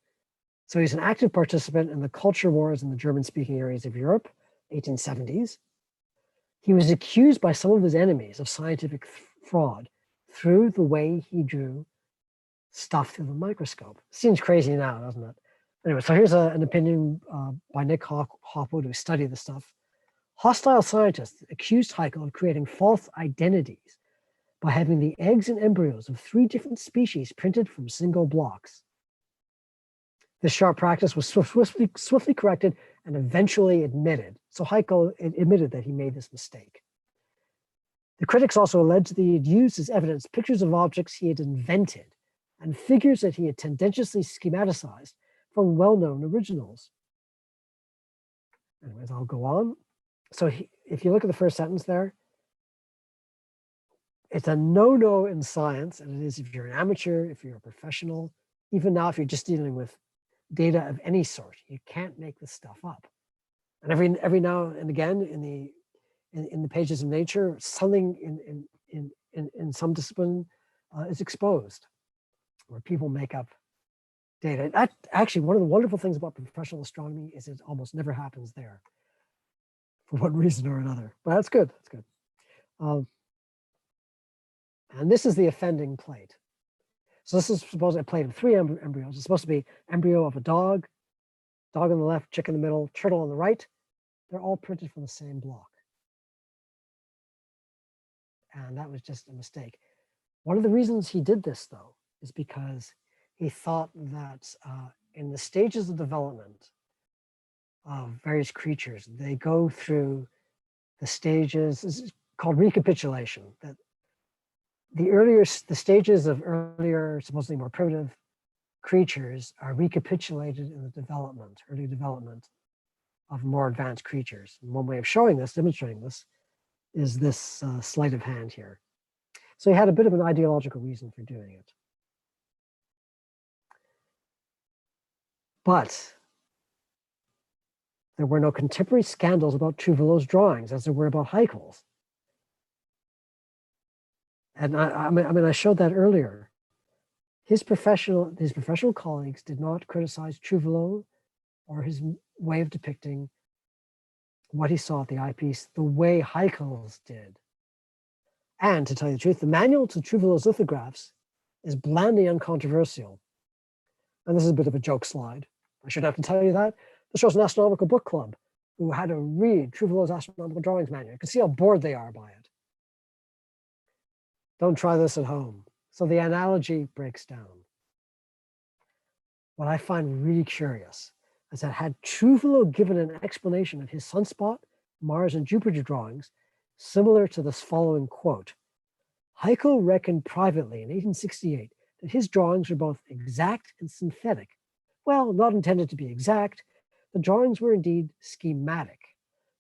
So he's an active participant in the culture wars in the German-speaking areas of Europe, 1870s. He was accused by some of his enemies of scientific fraud through the way he drew stuff through the microscope. Seems crazy now, doesn't it? Anyway, so here's an opinion by Nick Hopwood, who studied the stuff. Hostile scientists accused Haeckel of creating false identities by having the eggs and embryos of 3 different species printed from single blocks. This sharp practice was swiftly corrected and eventually admitted. So Haeckel admitted that he made this mistake. The critics also alleged that he had used as evidence pictures of objects he had invented and figures that he had tendentiously schematized from well-known originals. Anyways, I'll go on. So if you look at the first sentence there, it's a no-no in science, and it is if you're an amateur, if you're a professional, even now if you're just dealing with data of any sort, you can't make this stuff up. And every now and again in the pages of Nature, something in some discipline is exposed, where people make up data. Actually, one of the wonderful things about professional astronomy is it almost never happens there, for one reason or another. But that's good. That's good. And this is the offending plate. So this is supposed to be a plate of 3 embryos. It's supposed to be embryo of a dog on the left, chick in the middle, turtle on the right. They're all printed from the same block. And that was just a mistake. One of the reasons he did this, though, is because he thought that in the stages of development of various creatures, they go through the stages, it's called recapitulation, that the stages of earlier, supposedly more primitive creatures are recapitulated in the early development of more advanced creatures. And one way of demonstrating this, is this sleight of hand here. So he had a bit of an ideological reason for doing it. But There were no contemporary scandals about Chuvalo's drawings as there were about Haeckel's. And I mean, I showed that earlier. His professional colleagues did not criticize Chuvalo or his way of depicting what he saw at the eyepiece the way Haeckel's did. And to tell you the truth, the manual to Chuvalo's lithographs is blandly uncontroversial. And this is a bit of a joke slide. I shouldn't have to tell you that. This shows an astronomical book club who had to read Chuvalo's astronomical drawings manual. You can see how bored they are by it. Don't try this at home. So the analogy breaks down. What I find really curious is that had Chuvalo given an explanation of his sunspot, Mars, and Jupiter drawings, similar to this following quote, Haeckel reckoned privately in 1868 that his drawings were both exact and synthetic. Well, not intended to be exact, the drawings were indeed schematic,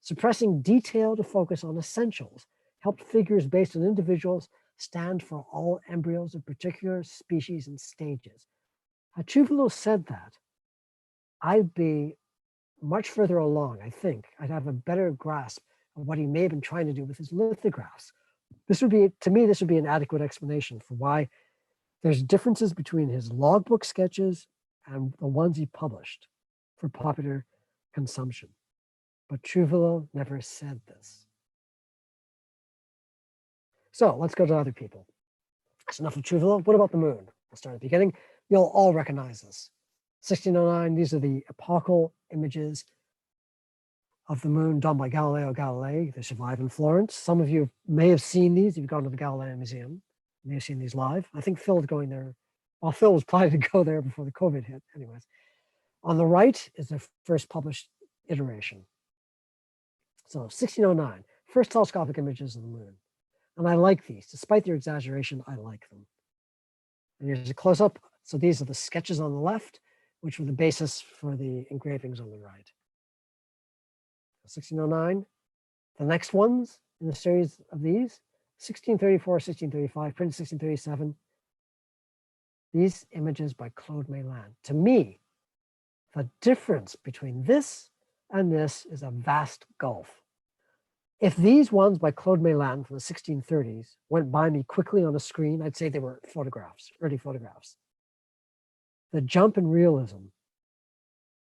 suppressing detail to focus on essentials, helped figures based on individuals stand for all embryos of particular species and stages. Had Chuvalo said that, I'd be much further along, I think. I'd have a better grasp of what he may have been trying to do with his lithographs. This would be, to me, this would be an adequate explanation for why there's differences between his logbook sketches and the ones he published for popular consumption. But Chuvalo never said this. So let's go to other people. That's enough of Chuvalo. What about the moon? We'll start at the beginning. You'll all recognize this. 1609, these are the epochal images of the moon done by Galileo Galilei. They survive in Florence. Some of you may have seen these if you've gone to the Galileo Museum. You may have seen these live. I think Phil's going there. Well, Phil was planning to go there before the COVID hit. Anyways, on the right is the first published iteration. So 1609, first telescopic images of the moon. And I like these. Despite their exaggeration, I like them. And here's a close-up. So these are the sketches on the left, which were the basis for the engravings on the right. 1609. The next ones in the series of these, 1634, 1635, printed 1637. These images by Claude Meilland. To me, the difference between this and this is a vast gulf. If these ones by Claude Meilland from the 1630s went by me quickly on a screen, I'd say they were photographs, early photographs. The jump in realism,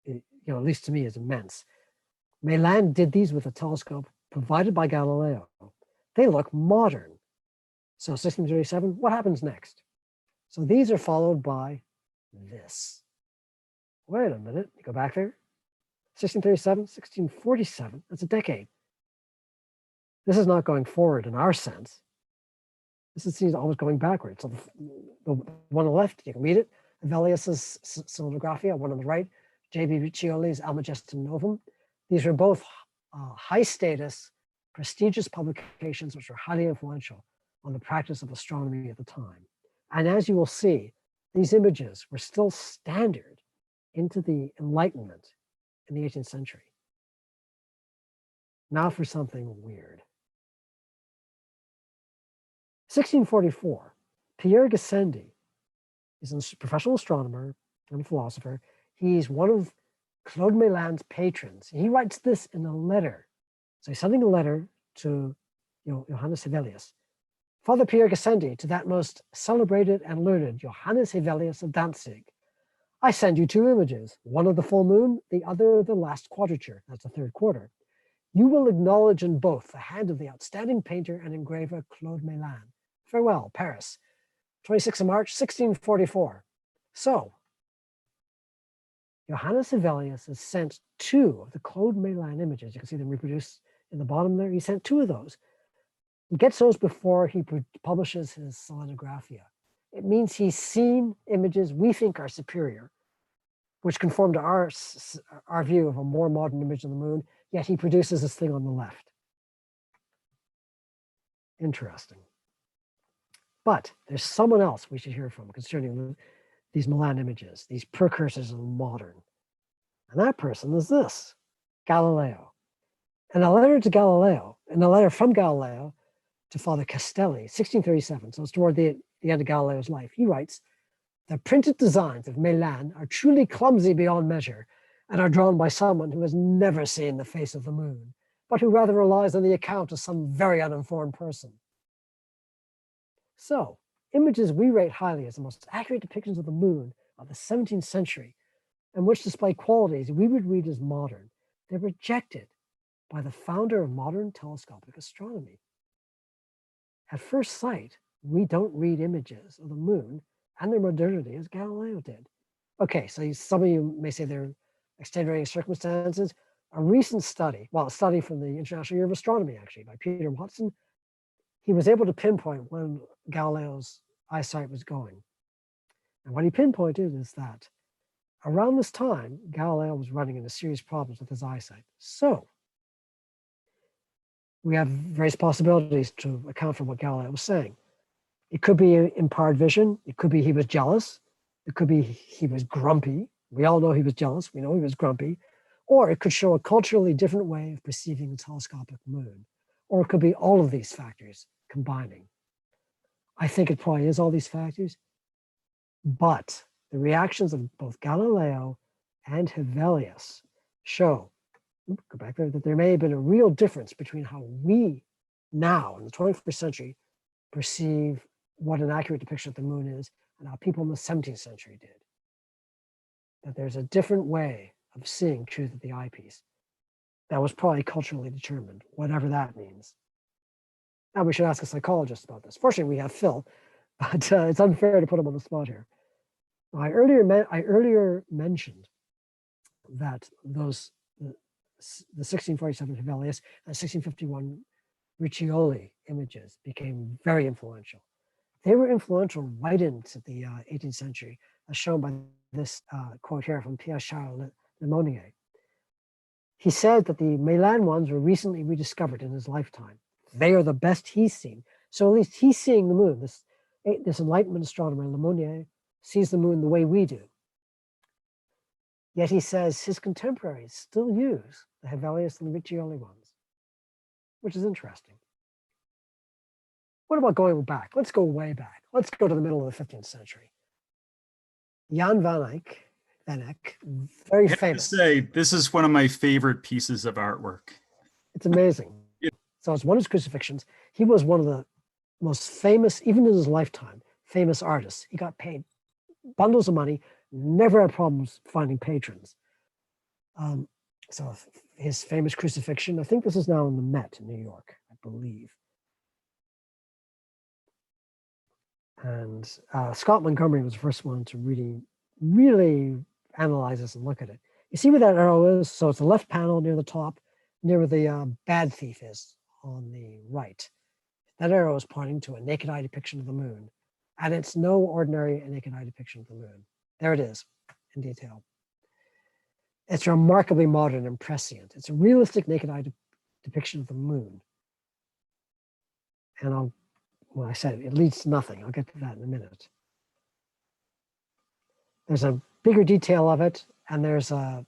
at least to me, is immense. Meilland did these with a telescope provided by Galileo. They look modern. So 1637, what happens next? So these are followed by this. Wait a minute, you go back there. 1637, 1647, that's a decade. This is not going forward in our sense. This is always going backwards. So the one on the left, you can read it. Hevelius's Sinographia, one on the right, J.B. Riccioli's Almagestum Novum. These are both high status, prestigious publications which are highly influential on the practice of astronomy at the time. And as you will see, these images were still standard into the Enlightenment in the 18th century. Now for something weird. 1644, Pierre Gassendi is a professional astronomer and philosopher. He's one of Claude Meilland's patrons. He writes this in a letter. So he's sending a letter to Johannes Hevelius. Father Pierre Gassendi, to that most celebrated and learned Johannes Hevelius of Danzig, I send you two images, one of the full moon, the other the last quadrature, that's the third quarter. You will acknowledge in both the hand of the outstanding painter and engraver Claude Meilland. Farewell, Paris, 26th of March, 1644. So, Johannes Hevelius has sent two of the Claude Meilland images. You can see them reproduced in the bottom there. He sent two of those. He gets those before he publishes his Selenographia. It means he's seen images we think are superior, which conform to our view of a more modern image of the moon, yet he produces this thing on the left. Interesting. But there's someone else we should hear from concerning these Meilland images, these precursors of the modern. And that person is this, Galileo. And a letter from Galileo to Father Castelli, 1637, so it's toward the end of Galileo's life, he writes, the printed designs of Meilland are truly clumsy beyond measure, and are drawn by someone who has never seen the face of the moon, but who rather relies on the account of some very uninformed person. So, images we rate highly as the most accurate depictions of the moon of the 17th century, and which display qualities we would read as modern, they're rejected by the founder of modern telescopic astronomy. At first sight, we don't read images of the moon and their modernity as Galileo did. Okay, so some of you may say they're extenuating circumstances. A recent study, well, a study from the International Year of Astronomy, actually, by Peter Watson, he was able to pinpoint when Galileo's eyesight was going. And what he pinpointed is that around this time, Galileo was running into serious problems with his eyesight. So we have various possibilities to account for what Galileo was saying. It could be impaired vision. It could be he was jealous. It could be he was grumpy. We all know he was jealous. We know he was grumpy. Or it could show a culturally different way of perceiving the telescopic moon. Or it could be all of these factors combining. I think it probably is all these factors. But the reactions of both Galileo and Hevelius show, go back there, that there may have been a real difference between how we now in the 21st century perceive what an accurate depiction of the moon is and how people in the 17th century did. That there's a different way of seeing truth at the eyepiece that was probably culturally determined, whatever that means. Now we should ask a psychologist about this. Fortunately, we have Phil, but it's unfair to put him on the spot here. I earlier mentioned that the 1647 Hevelius and 1651 Riccioli images became very influential. They were influential right into the 18th century, as shown by this quote here from Pierre-Charles Lemonnier. He said that the Milan ones were recently rediscovered in his lifetime. They are the best he's seen. So at least he's seeing the moon. This Enlightenment astronomer, Lemonnier, sees the moon the way we do. Yet he says his contemporaries still use the Hevelius and the Riccioli ones, which is interesting. What about going back? Let's go way back. Let's go to the middle of the 15th century. Jan van Eyck, very I have to famous. say, this is one of my favorite pieces of artwork. It's amazing. So it's one of his crucifixions. He was one of the most famous, even in his lifetime, famous artists. He got paid bundles of money, never had problems finding patrons. So his famous crucifixion, I think this is now in the Met in New York, I believe. And Scott Montgomery was the first one to really analyze this and look at it. You see where that arrow is? So it's the left panel near the top, near where the bad thief is on the right. That arrow is pointing to a naked eye depiction of the moon. And it's no ordinary naked eye depiction of the moon. There it is in detail. It's remarkably modern and prescient. It's a realistic naked eye depiction of the moon. And I said it leads to nothing. I'll get to that in a minute. There's a bigger detail of it, and there's a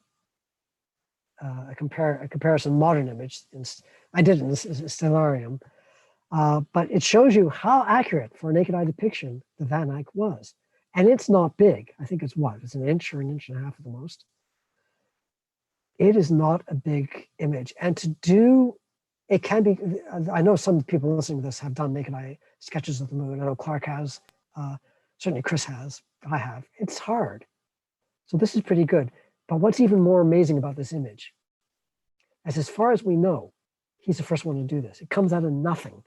comparison modern image. I did it in the Stellarium, but it shows you how accurate for a naked eye depiction the Van Eyck was. And it's not big. I think it's what? It's an inch or an inch and a half at the most. It is not a big image. And to do, it can be, I know some people listening to this have done naked eye sketches of the moon. I know Clark has, certainly Chris has, I have. It's hard. So this is pretty good. But what's even more amazing about this image, as far as we know, he's the first one to do this. It comes out of nothing.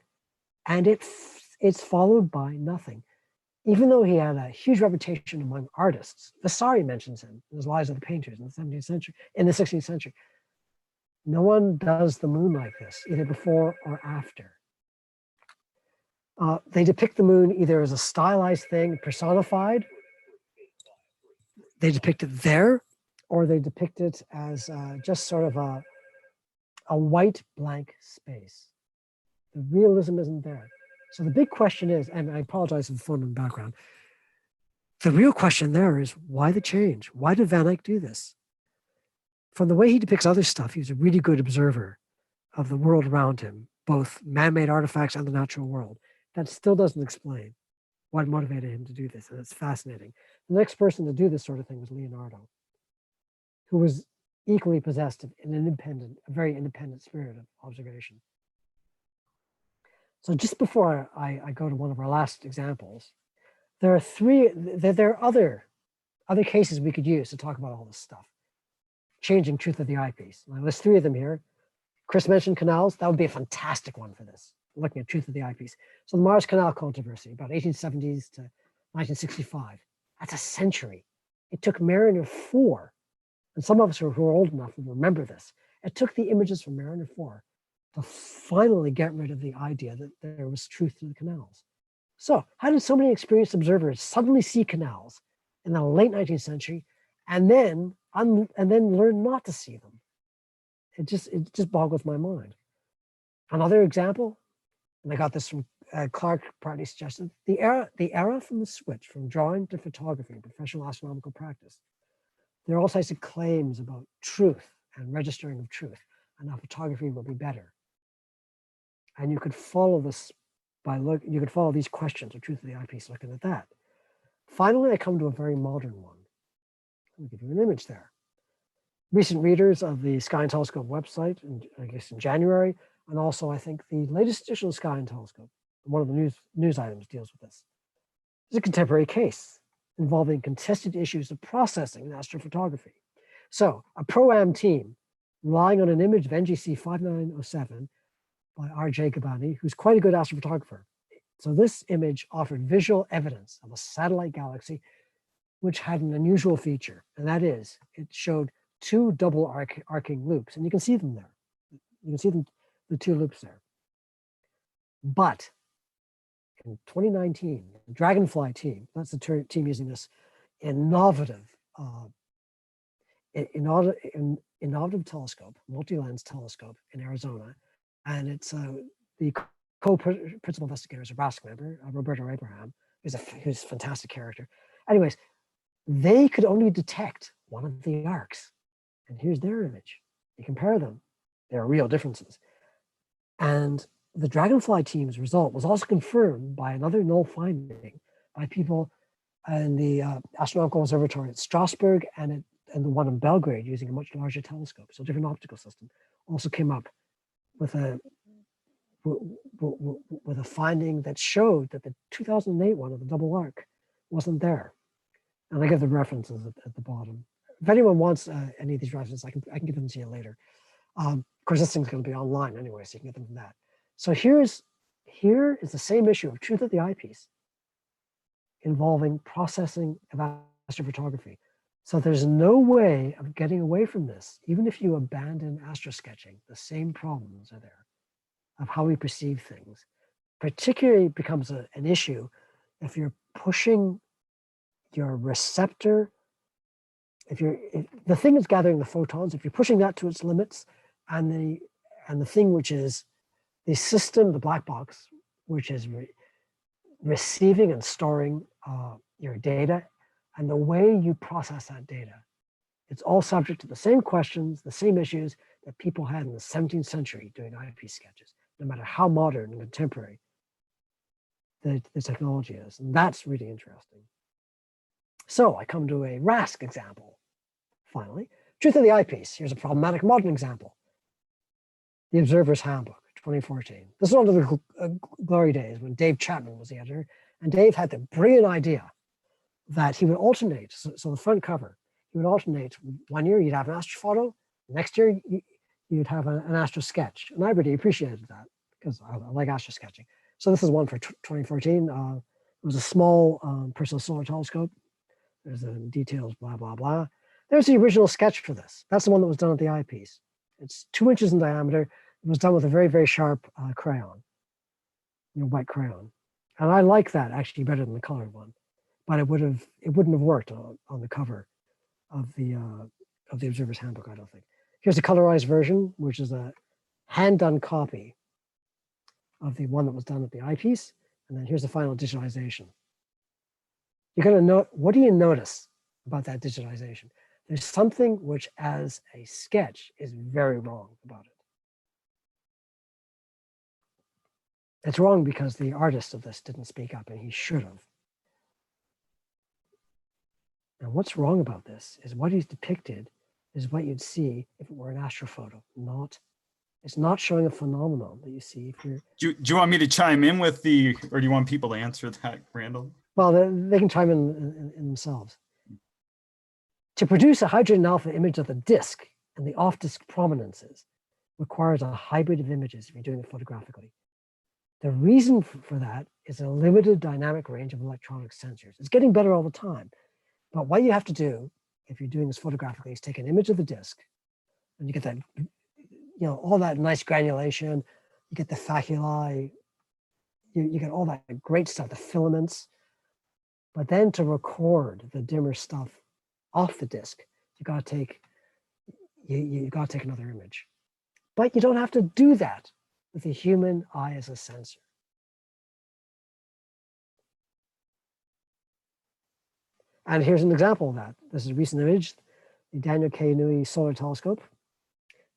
And it's followed by nothing. Even though he had a huge reputation among artists, Vasari mentions him in his Lives of the Painters in the 17th century, in the 16th century. No one does the moon like this, either before or after. They depict the moon either as a stylized thing, personified. They depict it there, or they depict it as just sort of a white blank space. The realism isn't there. So the big question is, and I apologize for the phone in the background, the real question there is, why the change? Why did Van Eyck do this? From the way he depicts other stuff, he was a really good observer of the world around him, both man-made artifacts and the natural world. That still doesn't explain what motivated him to do this, and it's fascinating. The next person to do this sort of thing was Leonardo, who was equally possessed of a very independent spirit of observation. So just before I go to one of our last examples, there are other cases we could use to talk about all this stuff. Changing truth of the eyepiece. I list 3 of them here. Chris mentioned canals. That would be a fantastic one for this, looking at truth of the eyepiece. So the Mars Canal controversy, about 1870s to 1965. That's a century. It took Mariner 4, and some of us who are old enough will remember this. It took the images from Mariner 4 to finally get rid of the idea that there was truth to the canals. So how did so many experienced observers suddenly see canals in the late 19th century and then learn not to see them? It just boggles my mind. Another example, and I got this from Clark partly suggested, the era from the switch from drawing to photography in professional astronomical practice. There are all types of claims about truth and registering of truth, and how photography will be better. And you could follow this you could follow these questions of truth of the eyepiece looking at that. Finally, I come to a very modern one. I'll give you an image there. Recent readers of the Sky and Telescope website, I guess in January, and also I think the latest edition of Sky and Telescope, one of the news items deals with this. It's a contemporary case involving contested issues of processing in astrophotography. So a pro-am team relying on an image of NGC 5907 by R.J. Gabani, who's quite a good astrophotographer. So this image offered visual evidence of a satellite galaxy which had an unusual feature, and that is it showed 2 double arcing loops, and you can see them there. You can see them, the 2 loops there. But in 2019, the Dragonfly team, that's the team using this innovative telescope, multi-lens telescope in Arizona, and it's the co-principal investigator is a RASC member, Roberto Abraham, who's a fantastic character. Anyways, they could only detect one of the arcs. And here's their image. You compare them. There are real differences. And the Dragonfly team's result was also confirmed by another null finding by people in the Astronomical Observatory at Strasbourg and the one in Belgrade using a much larger telescope. So different optical system also came up with a finding that showed that the 2008 one of the double arc wasn't there. And I give the references at the bottom. If anyone wants any of these references, I can give them to you later. Of course, this thing's going to be online anyway, so you can get them from that. So here is the same issue of truth of the eyepiece involving processing of astrophotography. So there's no way of getting away from this. Even if you abandon astrosketching, the same problems are there of how we perceive things. Particularly becomes an issue if you're pushing your receptor, if the thing is gathering the photons, if you're pushing that to its limits, and the thing which is the system, the black box, which is receiving and storing your data, and the way you process that data, it's all subject to the same questions, the same issues that people had in the 17th century doing eyepiece sketches, no matter how modern and contemporary the technology is. And that's really interesting. So I come to a RASC example, finally. Truth of the eyepiece. Here's a problematic modern example. The Observer's Handbook, 2014. This is under the glory days when Dave Chapman was the editor, and Dave had the brilliant idea that he would alternate. So the front cover, he would alternate. One year you'd have an astrophoto, next year you'd have an astro sketch. And I really appreciated that because I like astro sketching. So this is one for 2014. It was a small personal solar telescope. There's the details, blah, blah, blah. There's the original sketch for this. That's the one that was done at the eyepiece. It's 2 inches in diameter. It was done with a very, very sharp crayon, white crayon. And I like that actually better than the colored one. But it wouldn't have worked on the cover of the Observer's Handbook, I don't think. Here's a colorized version, which is a hand-done copy of the one that was done at the eyepiece. And then here's the final digitalization. You're going to note, what do you notice about that digitalization? There's something which, as a sketch, is very wrong about it. It's wrong because the artist of this didn't speak up, and he should have. And what's wrong about this is what he's depicted is what you'd see if it were an astrophoto. It's not showing a phenomenon that you see if you're. Do you want me to chime in with or do you want people to answer that, Randall? Well, they can chime in themselves. To produce a hydrogen alpha image of the disk and the off-disk prominences requires a hybrid of images if you're doing it photographically. The reason for that is a limited dynamic range of electronic sensors. It's getting better all the time. But what you have to do, if you're doing this photographically, is take an image of the disk, and you get that, all that nice granulation, you get the faculae, you get all that great stuff, the filaments. But then to record the dimmer stuff off the disk, you got to take another image. But you don't have to do that with the human eye as a sensor. And here's an example of that. This is a recent image, the Daniel K. Inouye Solar Telescope.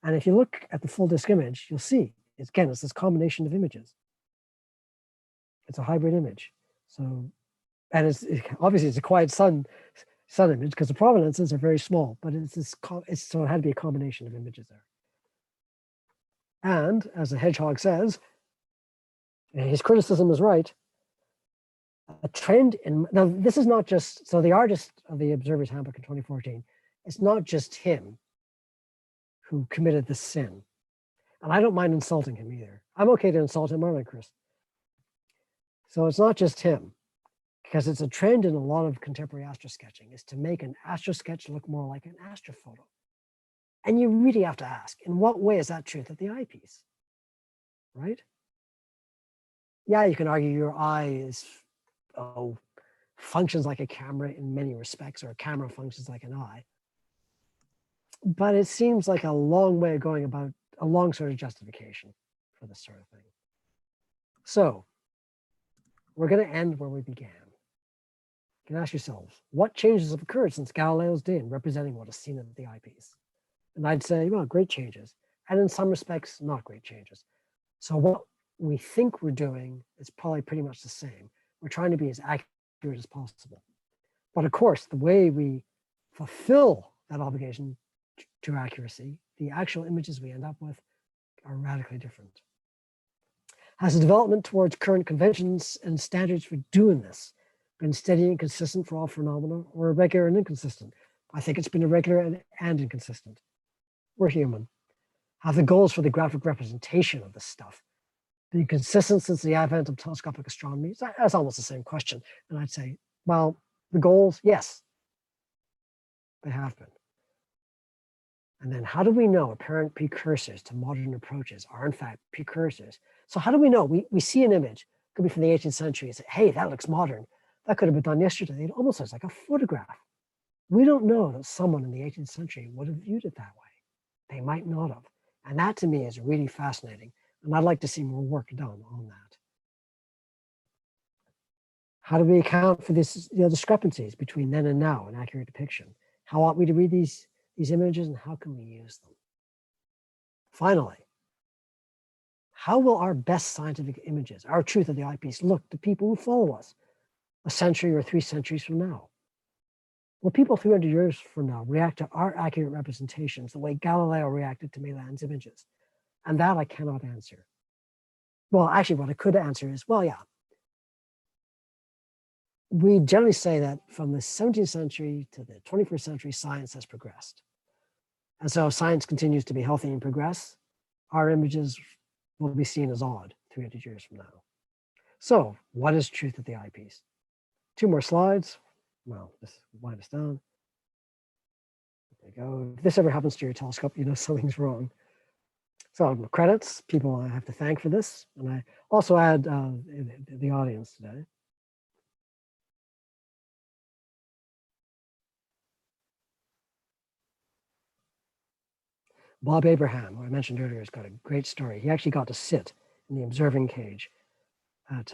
And if you look at the full disk image, you'll see, it's this combination of images. It's a hybrid image. So, and obviously it's a quiet sun image because the prominences are very small, but so it had to be a combination of images there. And as the hedgehog says, and his criticism is right, a trend in, now this is not just, so the artist of the Observer's Handbook in 2014, it's not just him who committed this sin. And I don't mind insulting him either. I'm okay to insult him, aren't I, Chris? So it's not just him, because it's a trend in a lot of contemporary astrosketching is to make an astrosketch look more like an astrophoto. And you really have to ask, in what way is that truth at the eyepiece, right? Yeah, you can argue your eye functions like a camera in many respects, or a camera functions like an eye. But it seems like a long way of going about a long sort of justification for this sort of thing. So we're going to end where we began. You can ask yourselves, what changes have occurred since Galileo's day in representing what is seen at the eyepiece? And I'd say, well, great changes. And in some respects, not great changes. So what we think we're doing is probably pretty much the same. We're trying to be as accurate as possible. But of course, the way we fulfill that obligation to accuracy, the actual images we end up with are radically different. Has the development towards current conventions and standards for doing this been steady and consistent for all phenomena, or irregular and inconsistent? I think it's been irregular and inconsistent. We're human. Have the goals for the graphic representation of this stuff been consistent since the advent of telescopic astronomy? That's almost the same question. And I'd say, well, the goals, yes, they have been. And then how do we know apparent precursors to modern approaches are in fact precursors? So how do we know? We see an image, could be from the 18th century, and say, hey, that looks modern. That could have been done yesterday. It almost looks like a photograph. We don't know that someone in the 18th century would have viewed it that way. They might not have. And that to me is really fascinating. And I'd like to see more work done on that. How do we account for this discrepancies between then and now in accurate depiction? How ought we to read these images, and how can we use them? Finally, how will our best scientific images, our truth of the eyepiece, look to people who follow us a century or 3 centuries from now? Will people 300 years from now react to our accurate representations the way Galileo reacted to Meilland's images? And that I cannot answer. Well, actually, what I could answer is, well, yeah. We generally say that from the 17th century to the 21st century, science has progressed. And so if science continues to be healthy and progress, our images will be seen as odd 300 years from now. So what is truth at the eyepiece? 2 more slides. Well, just wind us down. There you go. If this ever happens to your telescope, you know something's wrong. So credits, people I have to thank for this. And I also add the audience today. Bob Abraham, who I mentioned earlier, has got a great story. He actually got to sit in the observing cage at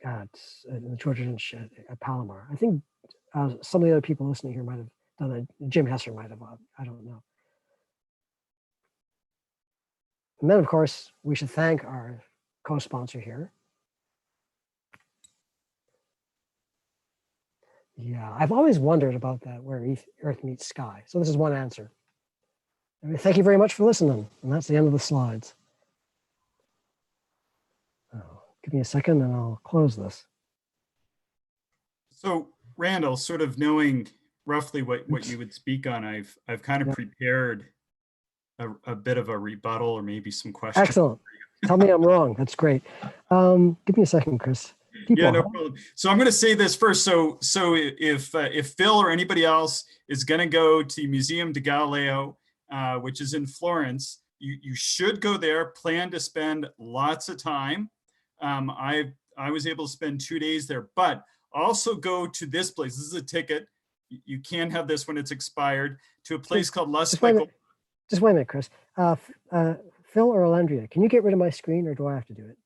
the Georgia Lynch at Palomar. I think some of the other people listening here might have done it. Jim Hesser might have, I don't know. And then, of course, we should thank our co-sponsor here. Yeah, I've always wondered about that, where Earth meets sky. So this is one answer. I mean, thank you very much for listening. And that's the end of the slides. Give me a second and I'll close this. So Randall, sort of knowing roughly what you would speak on, I've kind of prepared a bit of a rebuttal or maybe some questions. Excellent. Tell me I'm wrong. That's great. Give me a second, Chris. Yeah, no problem. So I'm going to say this first. So if Phil or anybody else is going to go to Museum di Galileo, which is in Florence, you should go there. Plan to spend lots of time. I was able to spend 2 days there, but also go to this place. This is a ticket. You can't have this when it's expired. To a place called La Specula. Just wait a minute, Chris. Phil or Alendria, can you get rid of my screen or do I have to do it?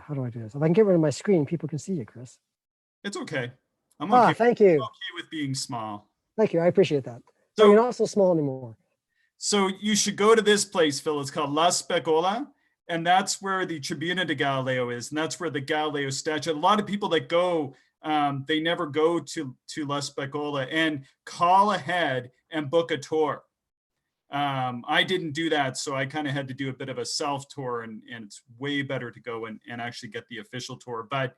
How do I do this? If I can get rid of my screen, people can see you, Chris. It's okay. I'm okay. Thank you. I'm okay with being small. Thank you. I appreciate that. So you're not so small anymore. So you should go to this place, Phil. It's called La Specula. And that's where the Tribuna de Galileo is. And that's where the Galileo statue. A lot of people that go, they never go to La Specula and call ahead and book a tour. I didn't do that, so I kind of had to do a bit of a self tour, and it's way better to go and actually get the official tour. But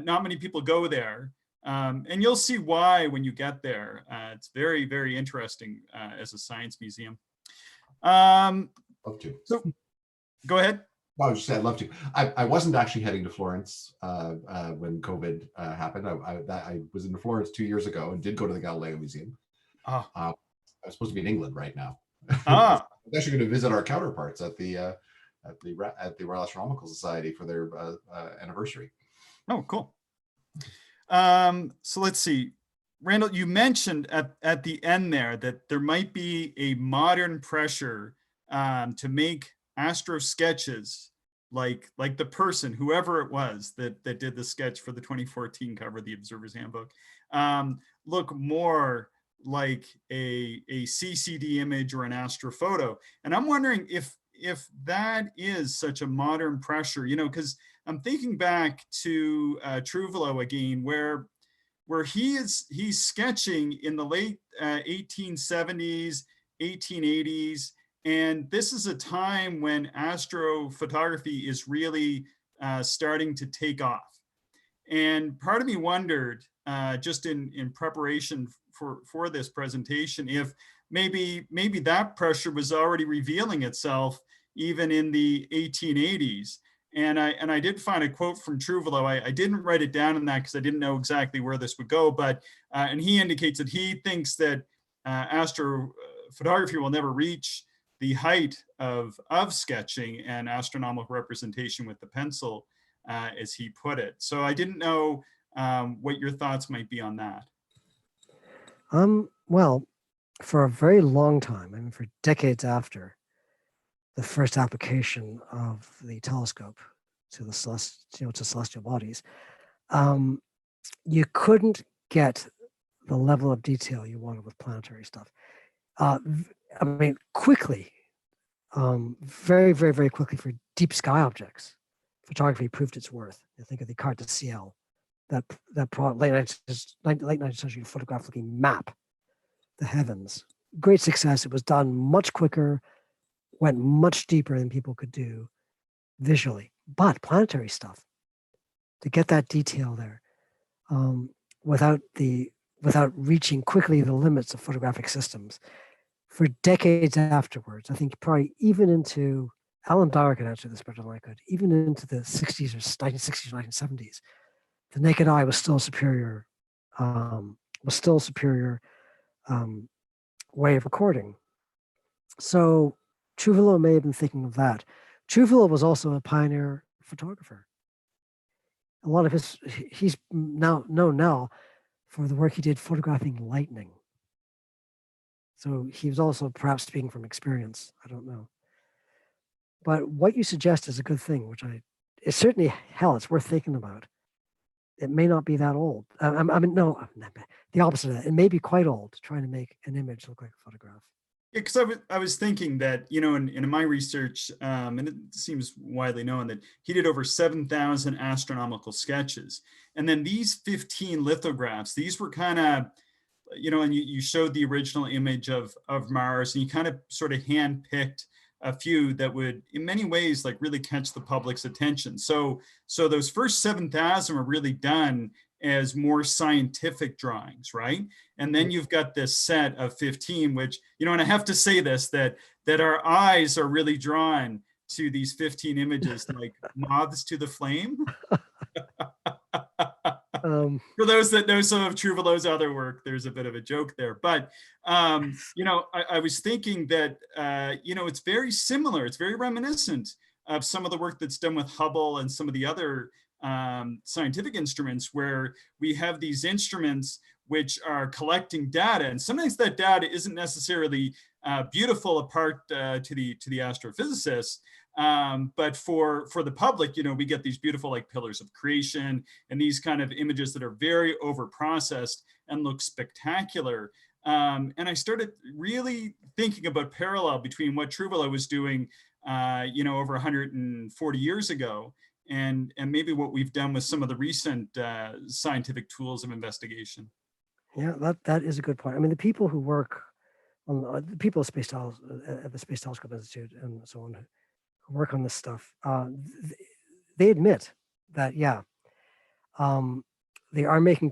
not many people go there, and you'll see why when you get there. It's very, very interesting as a science museum. Love to. So, go ahead. I was just saying, I'd love to. I wasn't actually heading to Florence when COVID happened. I was in Florence 2 years ago and did go to the Galileo Museum. I was supposed to be in England right now. I'm actually going to visit our counterparts at the Royal Astronomical Society for their anniversary. Oh, cool. So let's see. Randall, you mentioned at the end there that there might be a modern pressure to make astro sketches like the person, whoever it was that did the sketch for the 2014 cover of the Observer's Handbook, look more like a CCD image or an astrophoto. And I'm wondering if that is such a modern pressure, because I'm thinking back to Chuvalo again, where he's sketching in the late 1870s, 1880s. And this is a time when astrophotography is really starting to take off. And part of me wondered, just in preparation for this presentation, if maybe that pressure was already revealing itself even in the 1880s. And I did find a quote from Chuvalo. I didn't write it down in that because I didn't know exactly where this would go, but and he indicates that he thinks that astrophotography will never reach the height of sketching and astronomical representation with the pencil, as he put it. So I didn't know what your thoughts might be on that. Well, for a very long time, I mean, for decades after the first application of the telescope to the celestial bodies, you couldn't get the level of detail you wanted with planetary stuff. I mean, quickly, very, very, very quickly for deep sky objects, photography proved its worth. You think of the carte de ciel, that late 19th century photograph-looking map, the heavens. Great success. It was done much quicker, went much deeper than people could do visually. But planetary stuff, to get that detail there, without reaching quickly the limits of photographic systems, for decades afterwards, I think probably even into, Alan Dyer could answer this better than I could, even into the 60s or 1960s, 1970s, the naked eye was still a superior, way of recording. So Chuvalo may have been thinking of that. Chuvalo was also a pioneer photographer. A lot of he's now known now for the work he did photographing lightning. So he was also perhaps speaking from experience. I don't know. But what you suggest is a good thing, it's certainly, it's worth thinking about. It may not be that old. No, the opposite of that. It may be quite old, trying to make an image look like a photograph. because I was thinking that, you know, in my research, and it seems widely known that he did over 7,000 astronomical sketches. And then these 15 lithographs, these were kind of, you know, and you showed the original image of Mars, and you kind of sort of handpicked a few that would, in many ways, like really catch the public's attention. So those first 7,000 were really done as more scientific drawings, right? And then you've got this set of 15, which, you know, and I have to say this, that our eyes are really drawn to these 15 images like moths to the flame. For those that know some of Chuvalo's other work, there's a bit of a joke there. But, you know, I was thinking that, you know, it's very similar. It's very reminiscent of some of the work that's done with Hubble and some of the other scientific instruments, where we have these instruments which are collecting data. And sometimes that data isn't necessarily beautiful apart to the astrophysicists. But for the public, you know, we get these beautiful like pillars of creation and these kind of images that are very over processed and look spectacular. And I started really thinking about parallel between what Chuvalo was doing, you know, over 140 years ago, and maybe what we've done with some of the recent scientific tools of investigation. Yeah, that is a good point. I mean, the people who work on the people at the Space Telescope Institute and so on, who work on this stuff, they admit that, yeah, they are making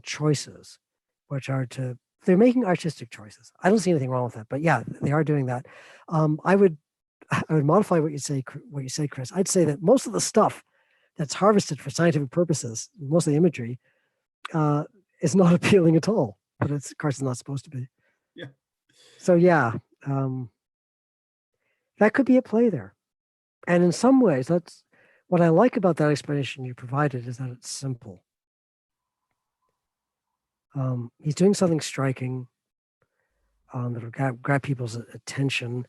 choices, which are they're making artistic choices. I don't see anything wrong with that, but yeah, they are doing that. I would modify what you said, Chris. I'd say that most of the stuff that's harvested for scientific purposes, most of the imagery, is not appealing at all. But of course, it's not supposed to be. Yeah. So yeah, that could be at play there. And in some ways, that's what I like about that explanation you provided, is that it's simple. He's doing something striking that'll grab people's attention,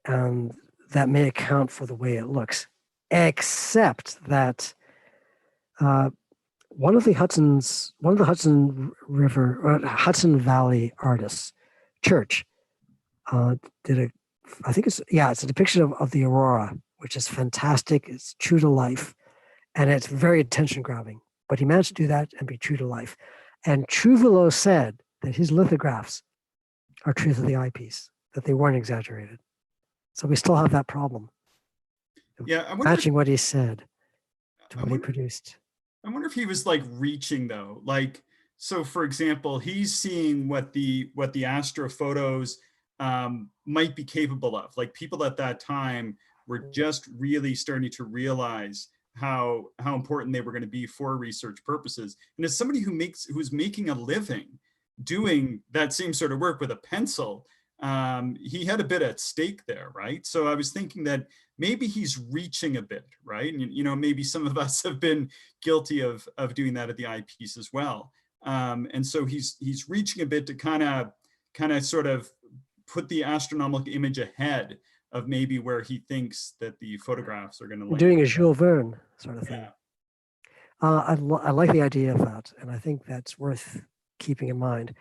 and that may account for the way it looks, except that one of the Hudson Valley artists, Church, did it's a depiction of the aurora, which is fantastic. It's true to life, and it's very attention grabbing. But he managed to do that and be true to life. And Chuvalo said that his lithographs are true to the eyepiece, that they weren't exaggerated. So we still have that problem. Yeah, matching what he said to what he produced. I wonder if he was like reaching though. Like, so for example, he's seeing what the astrophotos might be capable of. Like people at that time were just really starting to realize how important they were going to be for research purposes. And as somebody who's making a living doing that same sort of work with a pencil, he had a bit at stake there, right? So I was thinking that maybe he's reaching a bit, right? And you know, maybe some of us have been guilty of doing that at the eyepiece as well. And so he's reaching a bit to kind of sort of put the astronomical image ahead of maybe where he thinks that the photographs are going to land. Doing a Jules Verne sort of thing. Yeah. I like the idea of that, and I think that's worth keeping in mind.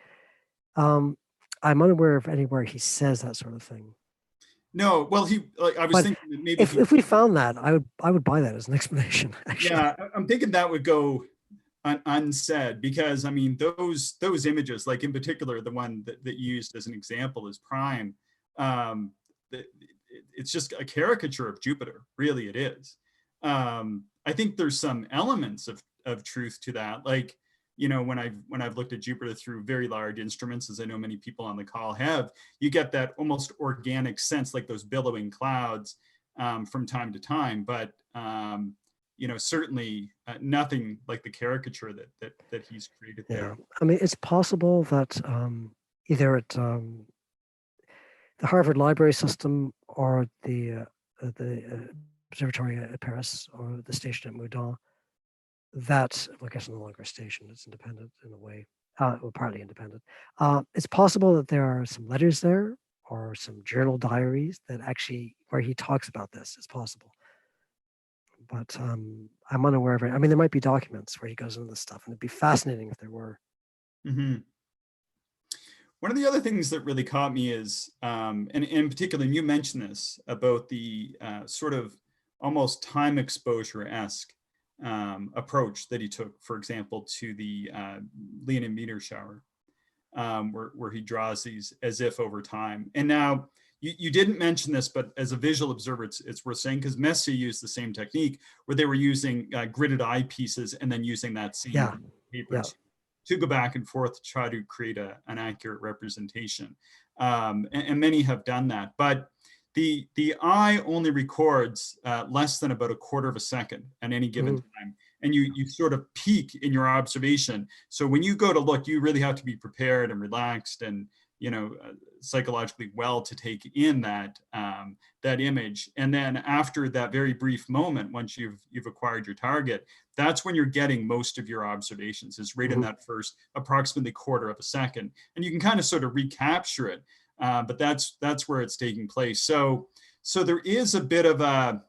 I'm unaware of anywhere he says that sort of thing. No, well, I was thinking that maybe if we found that, I would buy that as an explanation. Actually. Yeah, I'm thinking that would go unsaid, because I mean those images, like in particular the one that you used as an example is Prime. It's just a caricature of Jupiter. Really, it is. I think there's some elements of truth to that, like, you know, when I've looked at Jupiter through very large instruments, as I know many people on the call have, you get that almost organic sense, like those billowing clouds from time to time. But you know, certainly nothing like the caricature that he's created there. Yeah, I mean, it's possible that either at the Harvard Library System or the observatory at Paris or the station at Meudon, that, well, I guess no longer a station, it's independent in a way, well, partly independent. It's possible that there are some letters there or some journal diaries that actually, where he talks about this. It's possible. But I'm unaware of it. I mean, there might be documents where he goes into this stuff, and it'd be fascinating if there were. Mm-hmm. One of the other things that really caught me is, and in particular, and you mentioned this about the sort of almost time exposure-esque approach that he took, for example, to the Leonid meteor shower, where he draws these as if over time. And now, you didn't mention this, but as a visual observer, it's worth saying, because Messier used the same technique where they were using gridded eyepieces and then using that same paper to go back and forth to try to create an accurate representation. And many have done that. But the eye only records less than about a quarter of a second at any given time. And you sort of peak in your observation. So when you go to look, you really have to be prepared and relaxed and psychologically well to take in that that image. And then after that very brief moment, once you've acquired your target, that's when you're getting most of your observations, is right in that first approximately quarter of a second. And you can kind of sort of recapture it, but that's where it's taking place. So there is a bit of a,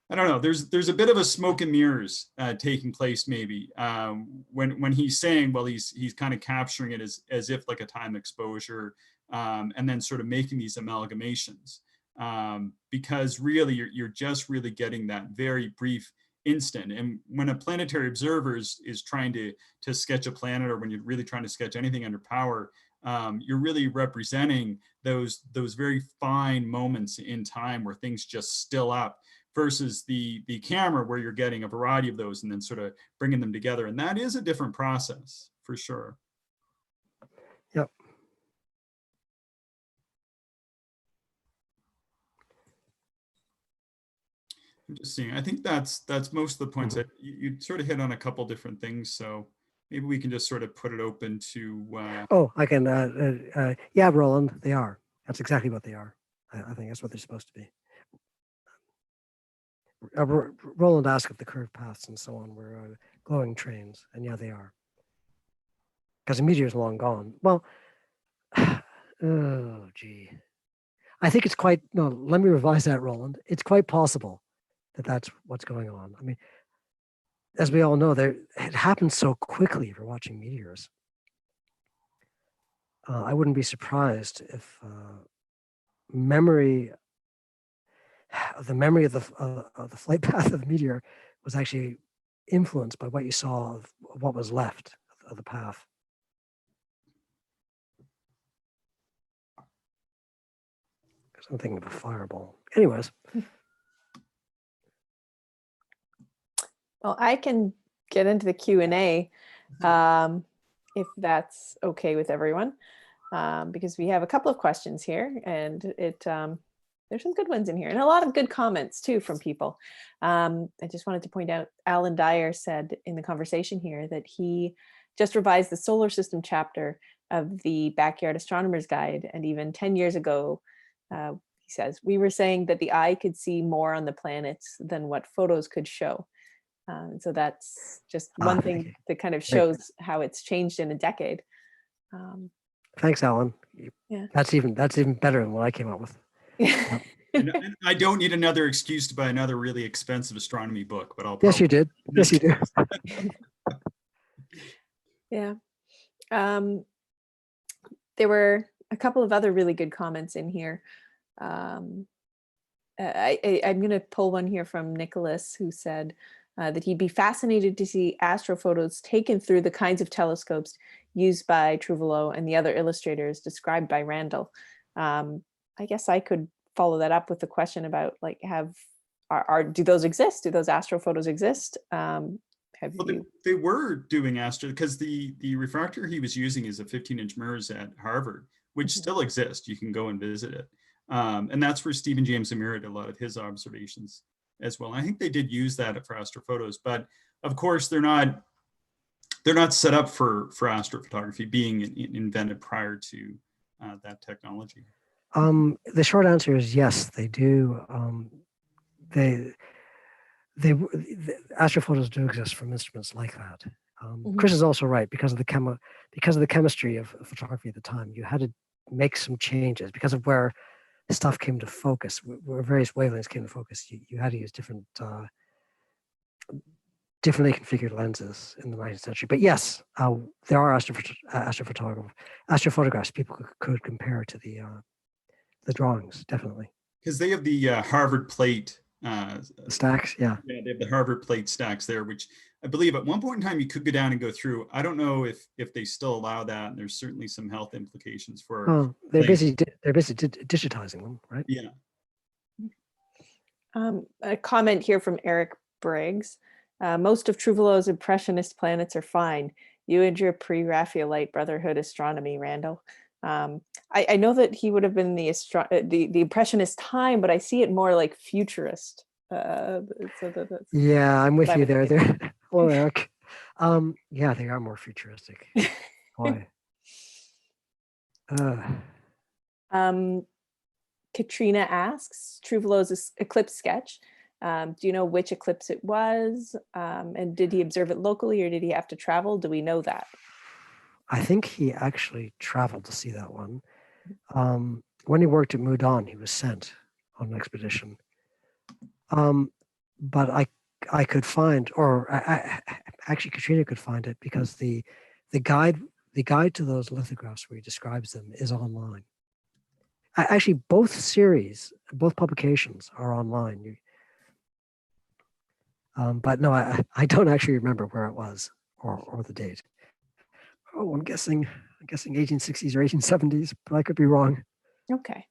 I don't know, there's a bit of a smoke and mirrors taking place maybe when he's saying, well, he's kind of capturing it as if like a time exposure, and then sort of making these amalgamations, because really you're just really getting that very brief instant. And when a planetary observer is trying to sketch a planet, or when you're really trying to sketch anything under power, you're really representing those very fine moments in time where things just still up, versus the camera where you're getting a variety of those and then sort of bringing them together. And that is a different process for sure. Yep. I'm just seeing, I think that's most of the points that you sort of hit on a couple different things. So maybe we can just sort of put it open to. Oh, I can. Yeah, Roland, they are. That's exactly what they are. I think that's what they're supposed to be. Roland asked if the curved paths and so on were glowing trains, and yeah, they are. Because the meteor's long gone. Well, oh, gee. I think it's quite, no, let me revise that, Roland. It's quite possible that that's what's going on. I mean, as we all know, it happens so quickly if you're watching meteors. I wouldn't be surprised if the memory of the flight path of the meteor was actually influenced by what you saw of what was left of the path. Because I'm thinking of a fireball. Anyways. Well, I can get into the Q&A if that's okay with everyone, because we have a couple of questions here, and there's some good ones in here and a lot of good comments too from people. I just wanted to point out, Alan Dyer said in the conversation here that he just revised the solar system chapter of the Backyard Astronomer's Guide. And even 10 years ago, he says, we were saying that the eye could see more on the planets than what photos could show. And so that's just one thing that kind of shows how it's changed in a decade. Thanks, Alan. Yeah. That's even better than what I came up with. And I don't need another excuse to buy another really expensive astronomy book, but I'll. Yes, you did. Yes, you did. Yeah. There were a couple of other really good comments in here. I'm going to pull one here from Nicholas, who said that he'd be fascinated to see astrophotos taken through the kinds of telescopes used by Chuvalo and the other illustrators described by Randall. I guess I could follow that up with the question about, like, do those exist? Do those astrophotos exist? They were doing astro, because the refractor he was using is a 15-inch mirrors at Harvard, which still exists. You can go and visit it. And that's where Stephen James Amira did a lot of his observations as well. And I think they did use that for astrophotos, but of course they're not set up for astrophotography being invented prior to that technology. The short answer is yes, they do. The astrophotos do exist from instruments like that. Chris is also right, because of the chemistry of photography at the time. You had to make some changes because of where stuff came to focus, where various wavelengths came to focus. You had to use different differently configured lenses in the 19th century. But yes, there are astrophotographs people could compare to the drawings, definitely. Because they have the Harvard plate. The stacks, yeah. Yeah, they have the Harvard plate stacks there, which I believe at one point in time you could go down and go through. I don't know if they still allow that. And there's certainly some health implications for. Oh, they're plates. busy digitizing them, right? Yeah. A comment here from Eric Briggs. Most of Chuvalo's impressionist planets are fine. You and your pre-Raphaelite Brotherhood astronomy, Randall. I know that he would have been the impressionist time, but I see it more like futurist. Yeah, I'm with what I you was there. thinking. Hello, Eric. Yeah, they are more futuristic. Boy. Katrina asks, Chuvalo's eclipse sketch. Do you know which eclipse it was? And did he observe it locally or did he have to travel? Do we know that? I think he actually traveled to see that one. When he worked at Meudon, he was sent on an expedition. But I could find, or actually Katrina could find it because the guide to those lithographs where he describes them is online. Actually, both publications are online. But no, I don't actually remember where it was or the date. Oh, I'm guessing 1860s or 1870s, but I could be wrong. Okay.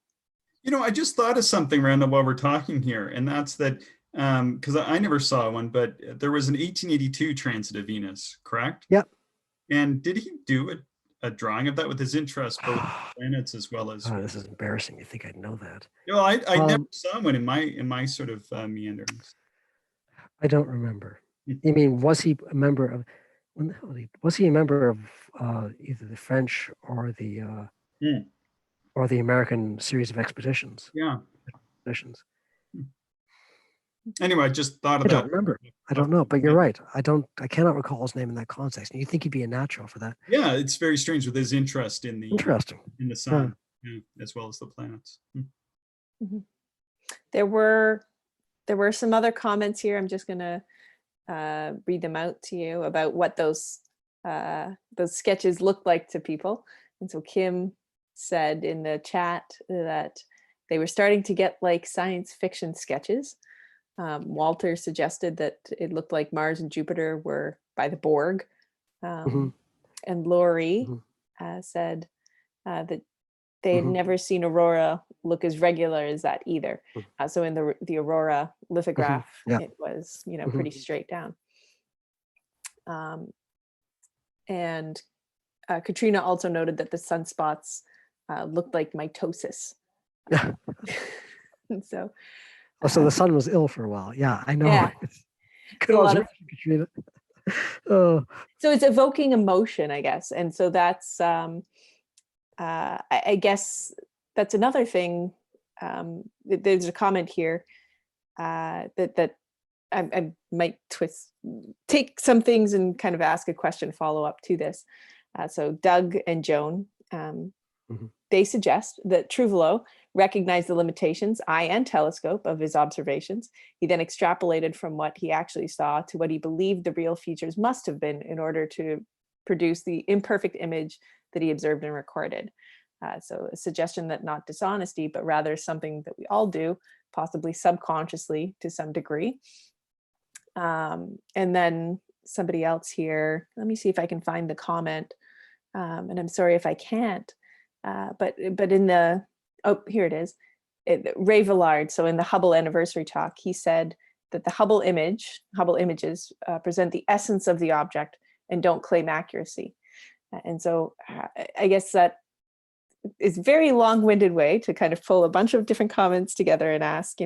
You know, I just thought of something, Randall, while we're talking here, and that's that because I never saw one, but there was an 1882 transit of Venus, correct? Yep. And did he do a drawing of that with his interest both in planets as well as? Oh, this is embarrassing. You think I'd know that? Well, I never saw one in my sort of meanderings. I don't remember. You mean, was he a member of? When the hell was he a member of either the French or the American series of expeditions? Yeah. Expeditions. Anyway, I just thought of I that. don't remember. I don't know, but you're right. I cannot recall his name in that context. And you think he'd be a natural for that? Yeah, it's very strange with his interest in the interesting in the sun, as well as the planets. Mm-hmm. There were some other comments here. I'm just going to read them out to you about what those sketches looked like to people. And so Kim said in the chat that they were starting to get like science fiction sketches. Walter suggested that it looked like Mars and Jupiter were by the Borg. And Lori said that they had never seen Aurora look as regular as that either. So in the Aurora lithograph, it was, pretty straight down. And Katrina also noted that the sunspots looked like mitosis. And so the sun was ill for a while. Yeah, I know. Yeah. Good observation, Katrina. So it's evoking emotion, I guess. And so that's, I guess that's another thing. There's a comment here that I might take some things and kind of ask a question follow up to this. So Doug and Joan, they suggest that Chuvalo recognized the limitations, eye and telescope, of his observations. He then extrapolated from what he actually saw to what he believed the real features must have been in order to produce the imperfect image that he observed and recorded. So a suggestion that not dishonesty, but rather something that we all do, possibly subconsciously to some degree. And then somebody else here, let me see if I can find the comment. And I'm sorry if I can't. But in the, here it is, Ray Villard. So in the Hubble anniversary talk, he said that the Hubble images present the essence of the object and don't claim accuracy. And so I guess that is a very long-winded way to kind of pull a bunch of different comments together and ask,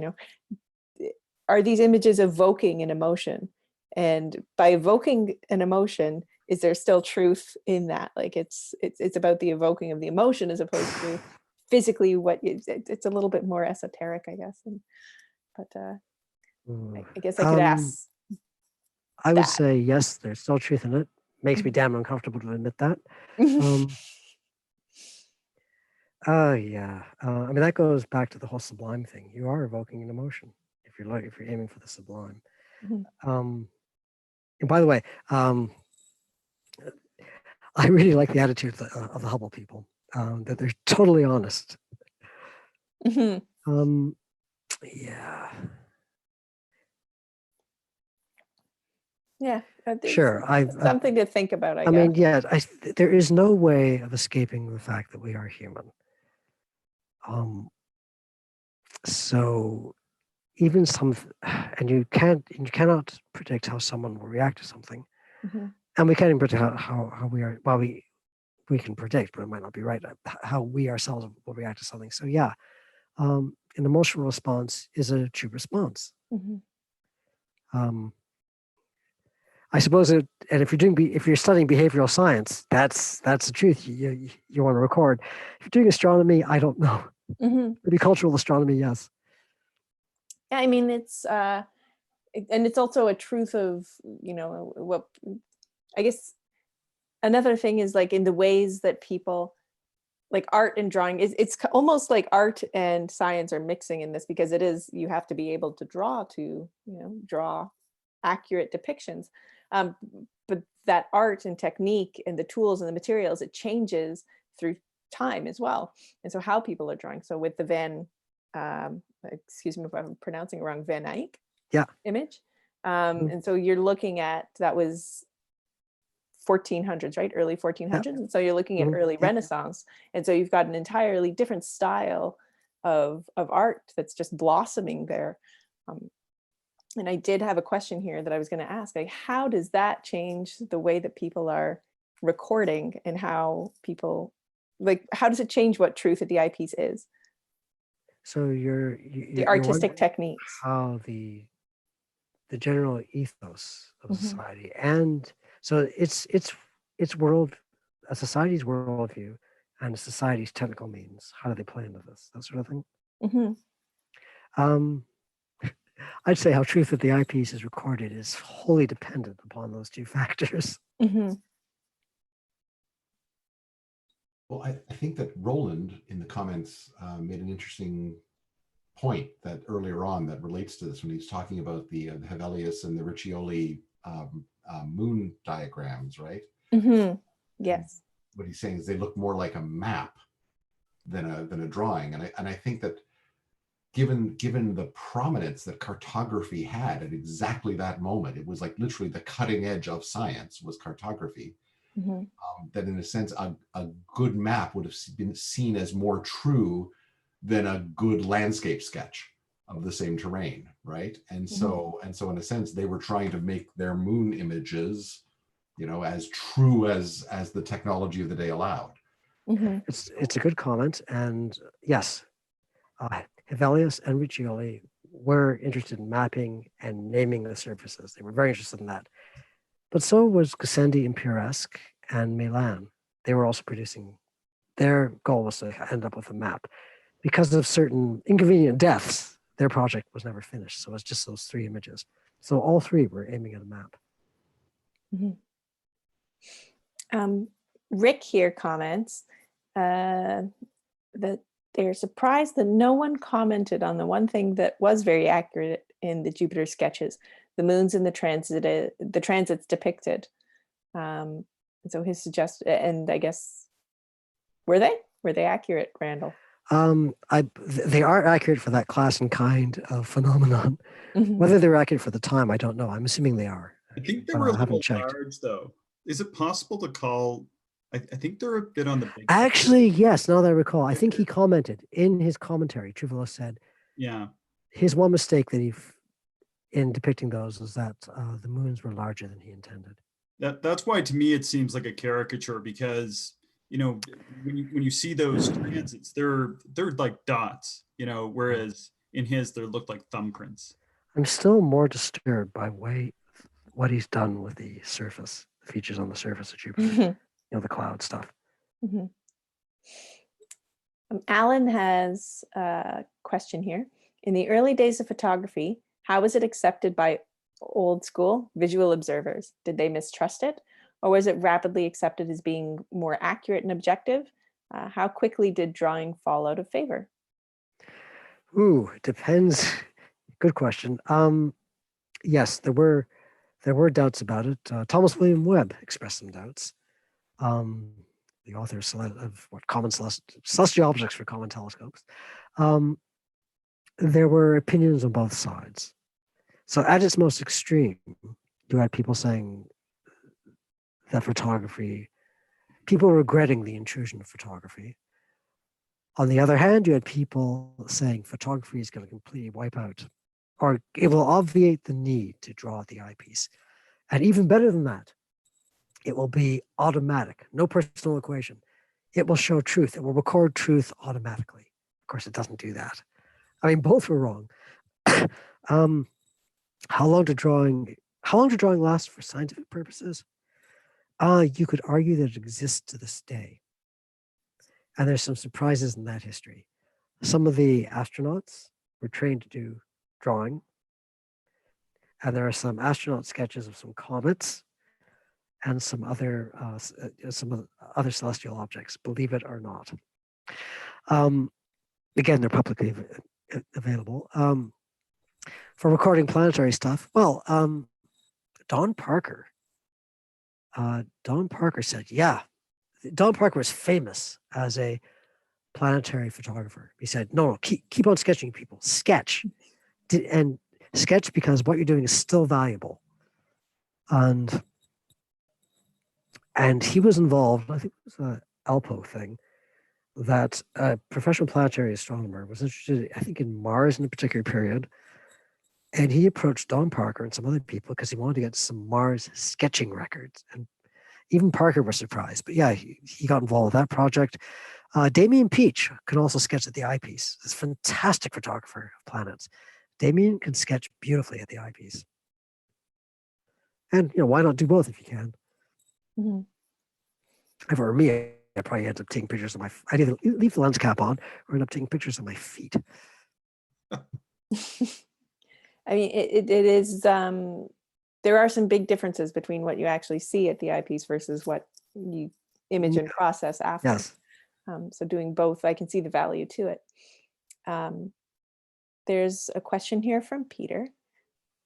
are these images evoking an emotion? And by evoking an emotion, is there still truth in that? Like it's about the evoking of the emotion as opposed to physically what it's a little bit more esoteric, I guess. I guess I could ask. I would say yes, there's still truth in it. Makes me damn uncomfortable to admit that. Yeah. I mean, that goes back to the whole sublime thing. You are evoking an emotion if you're aiming for the sublime. And by the way, I really like the attitude of the Hubble people, that they're totally honest. Mhm. Yeah, Yeah. It's sure. something to think about, I I guess. mean, yeah, there is no way of escaping the fact that we are human. So even and you cannot predict how someone will react to something, Mhm. and we can't even predict how we are. Well, we can predict, but it might not be right. How we ourselves will react to something. So yeah, an emotional response is a true response. Mhm. I suppose and if you're studying behavioral science, that's the truth. You want to record. If you're doing astronomy, I don't know. Mhm. Maybe cultural astronomy, yes. Yeah, I mean, and it's also a truth of, what I guess another thing is like in the ways that people like art and drawing almost like art and science are mixing in this, because you have to be able to draw accurate depictions. But that art and technique and the tools and the materials, it changes through time as well. And so how people are drawing. So with the excuse me if I'm pronouncing it wrong, Van Eyck image. And so you're looking at, that was 1400s, right? Early 1400s. Yeah. And so you're looking at early Renaissance. And so you've got an entirely different style of art that's just blossoming there. And I did have a question here that I was going to ask, like, how does that change the way that people are recording, and how does it change what truth at the eyepiece is? So The artistic techniques. How the general ethos of Mhm. society, and so it's world, a society's worldview and a society's technical means. How do they play into this? That sort of thing. Mhm. I'd say how truth at the eyepiece is recorded is wholly dependent upon those two factors. Mhm. Well, I think that Roland in the comments made an interesting point that earlier on that relates to this when he's talking about the Hevelius and the Riccioli moon diagrams, right? Mhm. Yes. What he's saying is they look more like a map than a drawing, and I think that given the prominence that cartography had at exactly that moment, it was like literally the cutting edge of science was cartography. Mhm. That in a sense, a good map would have been seen as more true than a good landscape sketch of the same terrain, right? And so in a sense, they were trying to make their moon images, as true as the technology of the day allowed. Mhm. It's a good comment, and yes, Hevelius and Riccioli were interested in mapping and naming the surfaces. They were very interested in that. But so was Gassendi and Puresque and Milan. They were also producing, their goal was to end up with a map. Because of certain inconvenient deaths, their project was never finished. So it's just those three images. So all three were aiming at a map. Mhm. Rick here comments that they're surprised that no one commented on the one thing that was very accurate in the Jupiter sketches, the moons and the transits depicted. And so his and I guess, were they accurate, Randall? They are accurate for that class and kind of phenomenon. Mhm. Whether they're accurate for the time, I don't know. I'm assuming they are. I think they but were a I haven't little checked. large, though. Is it possible to call? I think they're a bit on the big side. Actually, yes. Now that I recall, I think he commented in his commentary. Chuvalo said, Yeah. his one mistake that in depicting those was that the moons were larger than he intended. That's why to me it seems like a caricature, because when you see those transits, they're like dots, whereas in his they look like thumbprints. I'm still more disturbed by what he's done with the surface, the features on the surface of Jupiter, the cloud stuff. Mhm. Alan has a question here. In the early days of photography, how was it accepted by old school visual observers? Did they mistrust it? Or was it rapidly accepted as being more accurate and objective? How quickly did drawing fall out of favor? Ooh, depends. Good question. Yes, there were there were doubts about it. Thomas William Webb expressed some doubts. The author of what common celestial objects for common telescopes. There were opinions on both sides. So at its most extreme, you had people saying that people regretting the intrusion of photography. On the other hand, you had people saying photography is going to completely wipe out, or it will obviate the need to draw at the eyepiece. And even better than that, it will be automatic, no personal equation. It will show truth. It will record truth automatically. Of course, it doesn't do that. I mean, both were wrong. How long did drawing last for scientific purposes? You could argue that it exists to this day. And there's some surprises in that history. Some of the astronauts were trained to do drawing. And there are some astronaut sketches of some comets and some other celestial objects, believe it or not. Again, they're publicly available. For recording planetary stuff, well, Don Parker said, yeah, Don Parker was famous as a planetary photographer. He said, no, keep on sketching people, sketch. And sketch because what you're doing is still valuable. And he was involved, I think it was an Alpo thing, that a professional planetary astronomer was interested, I think, in Mars in a particular period. And he approached Don Parker and some other people because he wanted to get some Mars sketching records. And even Parker was surprised. But yeah, he got involved with that project. Damien Peach can also sketch at the eyepiece. He's a fantastic photographer of planets. Damien can sketch beautifully at the eyepiece. And, why not do both if you can? Mm-hmm. If it were me, I probably end up taking pictures of I'd either leave the lens cap on or end up taking pictures of my feet. I mean, it is, there are some big differences between what you actually see at the eyepiece versus what you image and process after. Yes. So doing both, I can see the value to it. There's a question here from Peter.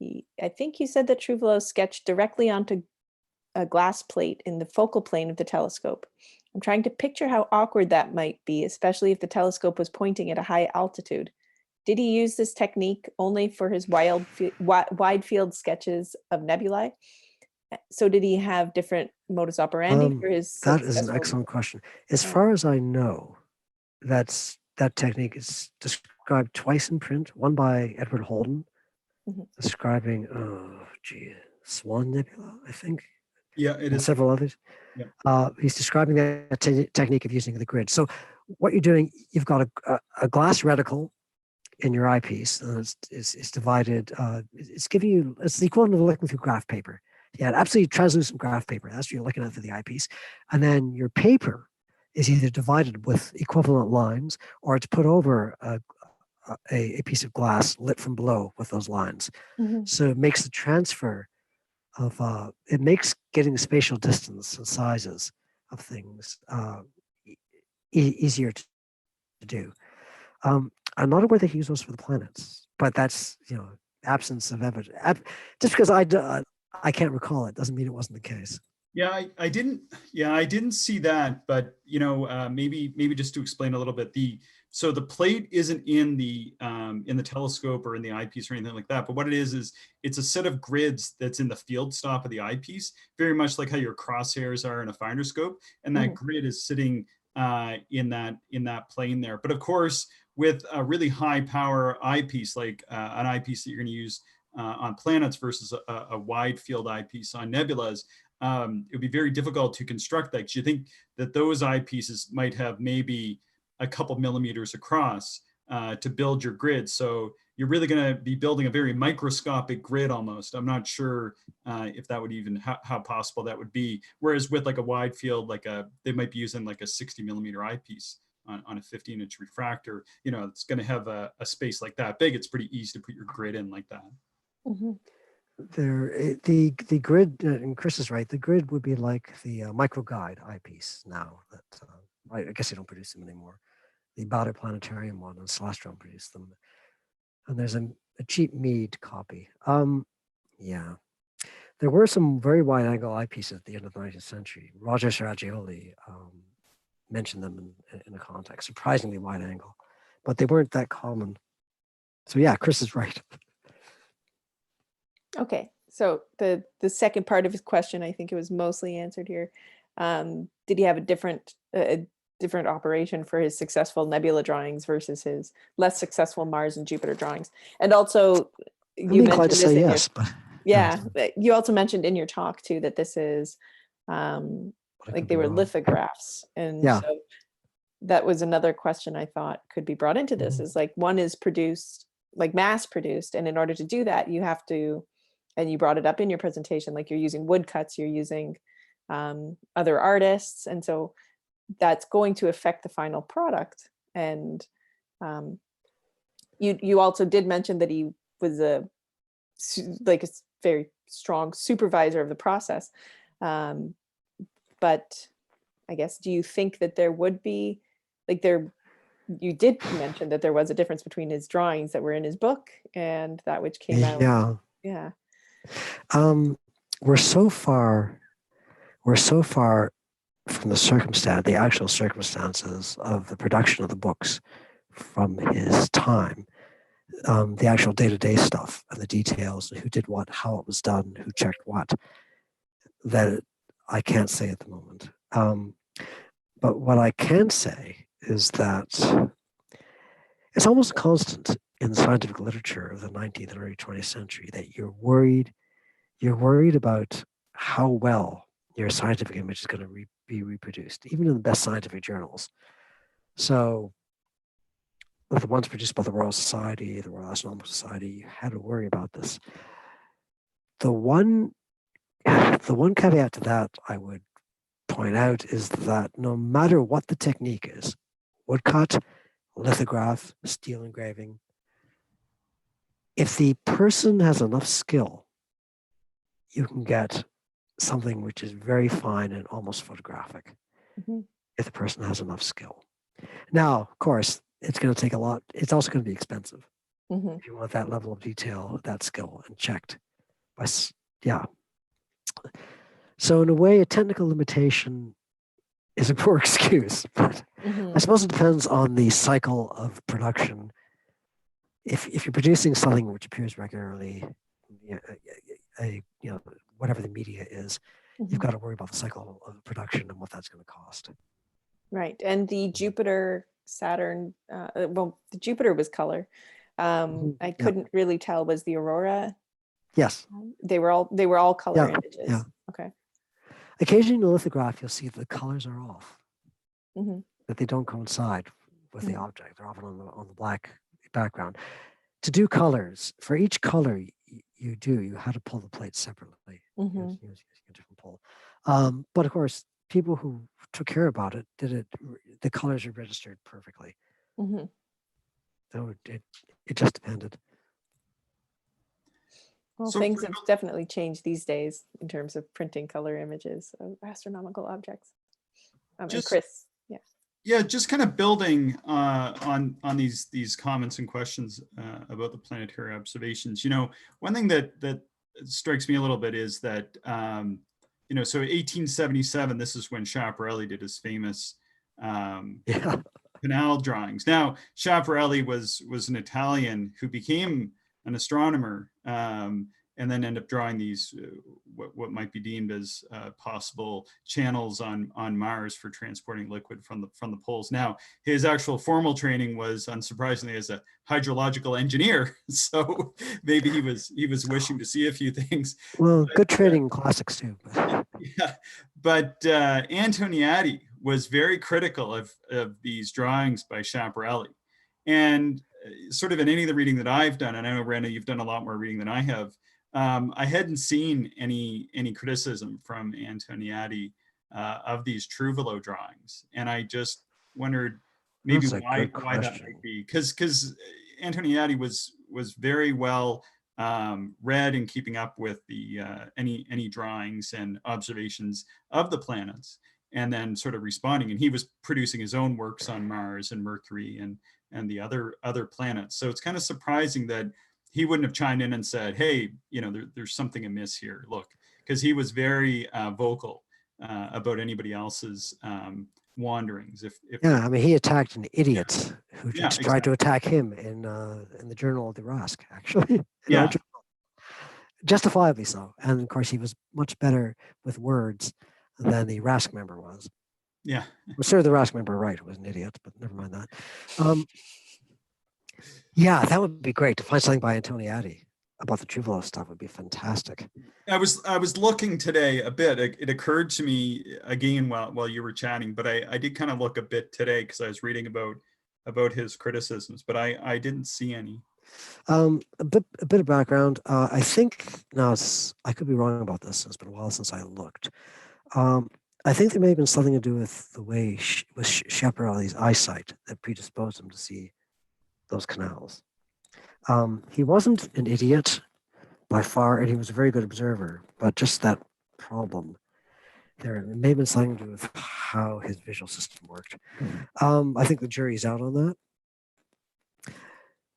I think you said that Chuvalo sketched directly onto a glass plate in the focal plane of the telescope. I'm trying to picture how awkward that might be, especially if the telescope was pointing at a high altitude. Did he use this technique only for his wide field sketches of nebulae? So did he have different modus operandi for his? That is an excellent question. As far as I know, that technique is described twice in print, one by Edward Holden, describing, Swan Nebula, I think. Yeah, it is. Several others. Yeah. He's describing that technique of using the grid. So what you're doing, you've got a glass reticle in your eyepiece, and it's divided. It's the equivalent of looking through graph paper. Yeah, absolutely translucent graph paper. That's what you're looking at through the eyepiece. And then your paper is either divided with equivalent lines or it's put over a piece of glass lit from below with those lines. So it makes the transfer of, it makes getting the spatial distance and sizes of things easier to do. I'm not aware that he used those for the planets, but that's, absence of evidence. Just because I can't recall it doesn't mean it wasn't the case. Yeah, I didn't see that, but maybe just to explain a little bit, so the plate isn't in the telescope or in the eyepiece or anything like that, but what it is it's a set of grids that's in the field stop of the eyepiece, very much like how your crosshairs are in a finder scope, and that grid is sitting in that plane there. But of course, with a really high power eyepiece, like an eyepiece that you're going to use on planets versus a wide field eyepiece on nebulas, it would be very difficult to construct that, because you think that those eyepieces might have maybe a couple millimeters across to build your grid. So you're really going to be building a very microscopic grid almost. I'm not sure if that would even, how possible that would be. Whereas with like a wide field, they might be using like a 60 millimeter eyepiece on a 15-inch refractor. It's going to have a space like that big. It's pretty easy to put your grid in like that. The grid, and Chris is right, the grid would be like the micro guide eyepiece now that I guess they don't produce them anymore. The Baudet Planetarium one and Celestron produced them, and there's a cheap Meade copy. Yeah, There were some very wide-angle eyepieces at the end of the 19th century. Roger Serragioli mentioned them in a context, surprisingly wide angle, but they weren't that common. So yeah, Chris is right. Okay, so the second part of his question, I think it was mostly answered here. Did he have a different operation for his successful nebula drawings versus his less successful Mars and Jupiter drawings? And also, you mentioned this in yes, your, but yeah, you also mentioned in your talk too that this is like they were lithographs, and Yeah. so that was another question I thought could be brought into this. Is like one is produced, like mass produced, and in order to do that, you have to, and you brought it up in your presentation, like you're using woodcuts, you're using other artists, and so that's going to affect the final product. And you also did mention that he was a very strong supervisor of the process. But I guess, do you think that there would be, you did mention that there was a difference between his drawings that were in his book and that which came out. Yeah. Yeah. We're so far from the actual circumstances of the production of the books from his time, the actual day-to-day stuff and the details, who did what, how it was done, who checked what, that I can't say at the moment. But what I can say is that it's almost a constant in the scientific literature of the 19th and early 20th century that you're worried about how well your scientific image is going to be reproduced, even in the best scientific journals. So the ones produced by the Royal Society, the Royal Astronomical Society, you had to worry about this. The one caveat to that I would point out is that no matter what the technique is, woodcut, lithograph, steel engraving, if the person has enough skill, you can get something which is very fine and almost photographic, if the person has enough skill. Now, of course, it's going to take a lot. It's also going to be expensive if you want that level of detail, that skill, and checked. Yeah. So in a way, a technical limitation is a poor excuse, but I suppose it depends on the cycle of production. If you're producing something which appears regularly, whatever the media is, you've got to worry about the cycle of production and what that's going to cost. Right, and the Jupiter, Saturn, the Jupiter was color. I couldn't really tell. Was the Aurora? Yes. They were all color images. Yeah. Okay. Occasionally in the lithograph, you'll see the colors are off, that they don't coincide with the object. They're often on the black background. To do colors, for each color you had to pull the plate separately. Using a different pull. But of course, people who took care about it the colors are registered perfectly. So it just depended. Well, so things have definitely changed these days in terms of printing color images of astronomical objects. And Chris, yeah, just kind of building on these comments and questions about the planetary observations. One thing that strikes me a little bit is that so 1877, this is when Schiaparelli did his famous canal drawings. Now, Schiaparelli was an Italian who became an astronomer and then end up drawing these what might be deemed as possible channels on Mars for transporting liquid from the poles. Now, his actual formal training was, unsurprisingly, as a hydrological engineer. So maybe he was wishing to see a few things. Well, good training in classics too. Yeah, but Antoniadi was very critical of these drawings by Schiaparelli, and sort of in any of the reading that I've done, and I know, Randall, you've done a lot more reading than I have, I hadn't seen any criticism from Antoniadi of these Chuvalo drawings, and I just wondered maybe why that might be, because Antoniadi was very well read in keeping up with the any drawings and observations of the planets, and then sort of responding, and he was producing his own works on Mars and Mercury and the other planets. So it's kind of surprising that he wouldn't have chimed in and said, hey, there's something amiss here. Look, because he was very vocal about anybody else's wanderings. Yeah, I mean, he attacked an idiot who Yeah, just tried to attack him in the Journal of the Rask, actually. In our Yeah. journal. Justifiably so. And of course, he was much better with words than the Rask member was. Yeah. Well, sir, the Rask member, right, was an idiot, but never mind that. Yeah, that would be great to find something by Antoniadi about the Chuvalo stuff. Would be fantastic. I was looking today a bit. It occurred to me again while you were chatting, but I did kind of look a bit today because I was reading about his criticisms, but I didn't see any. A bit of background. I think now I could be wrong about this. It's been a while since I looked. I think there may have been something to do with the way with Schiaparelli's eyesight that predisposed him to see those canals. He wasn't an idiot by far, and he was a very good observer, but just that problem there, it may have been something to do with how his visual system worked. I think the jury's out on that.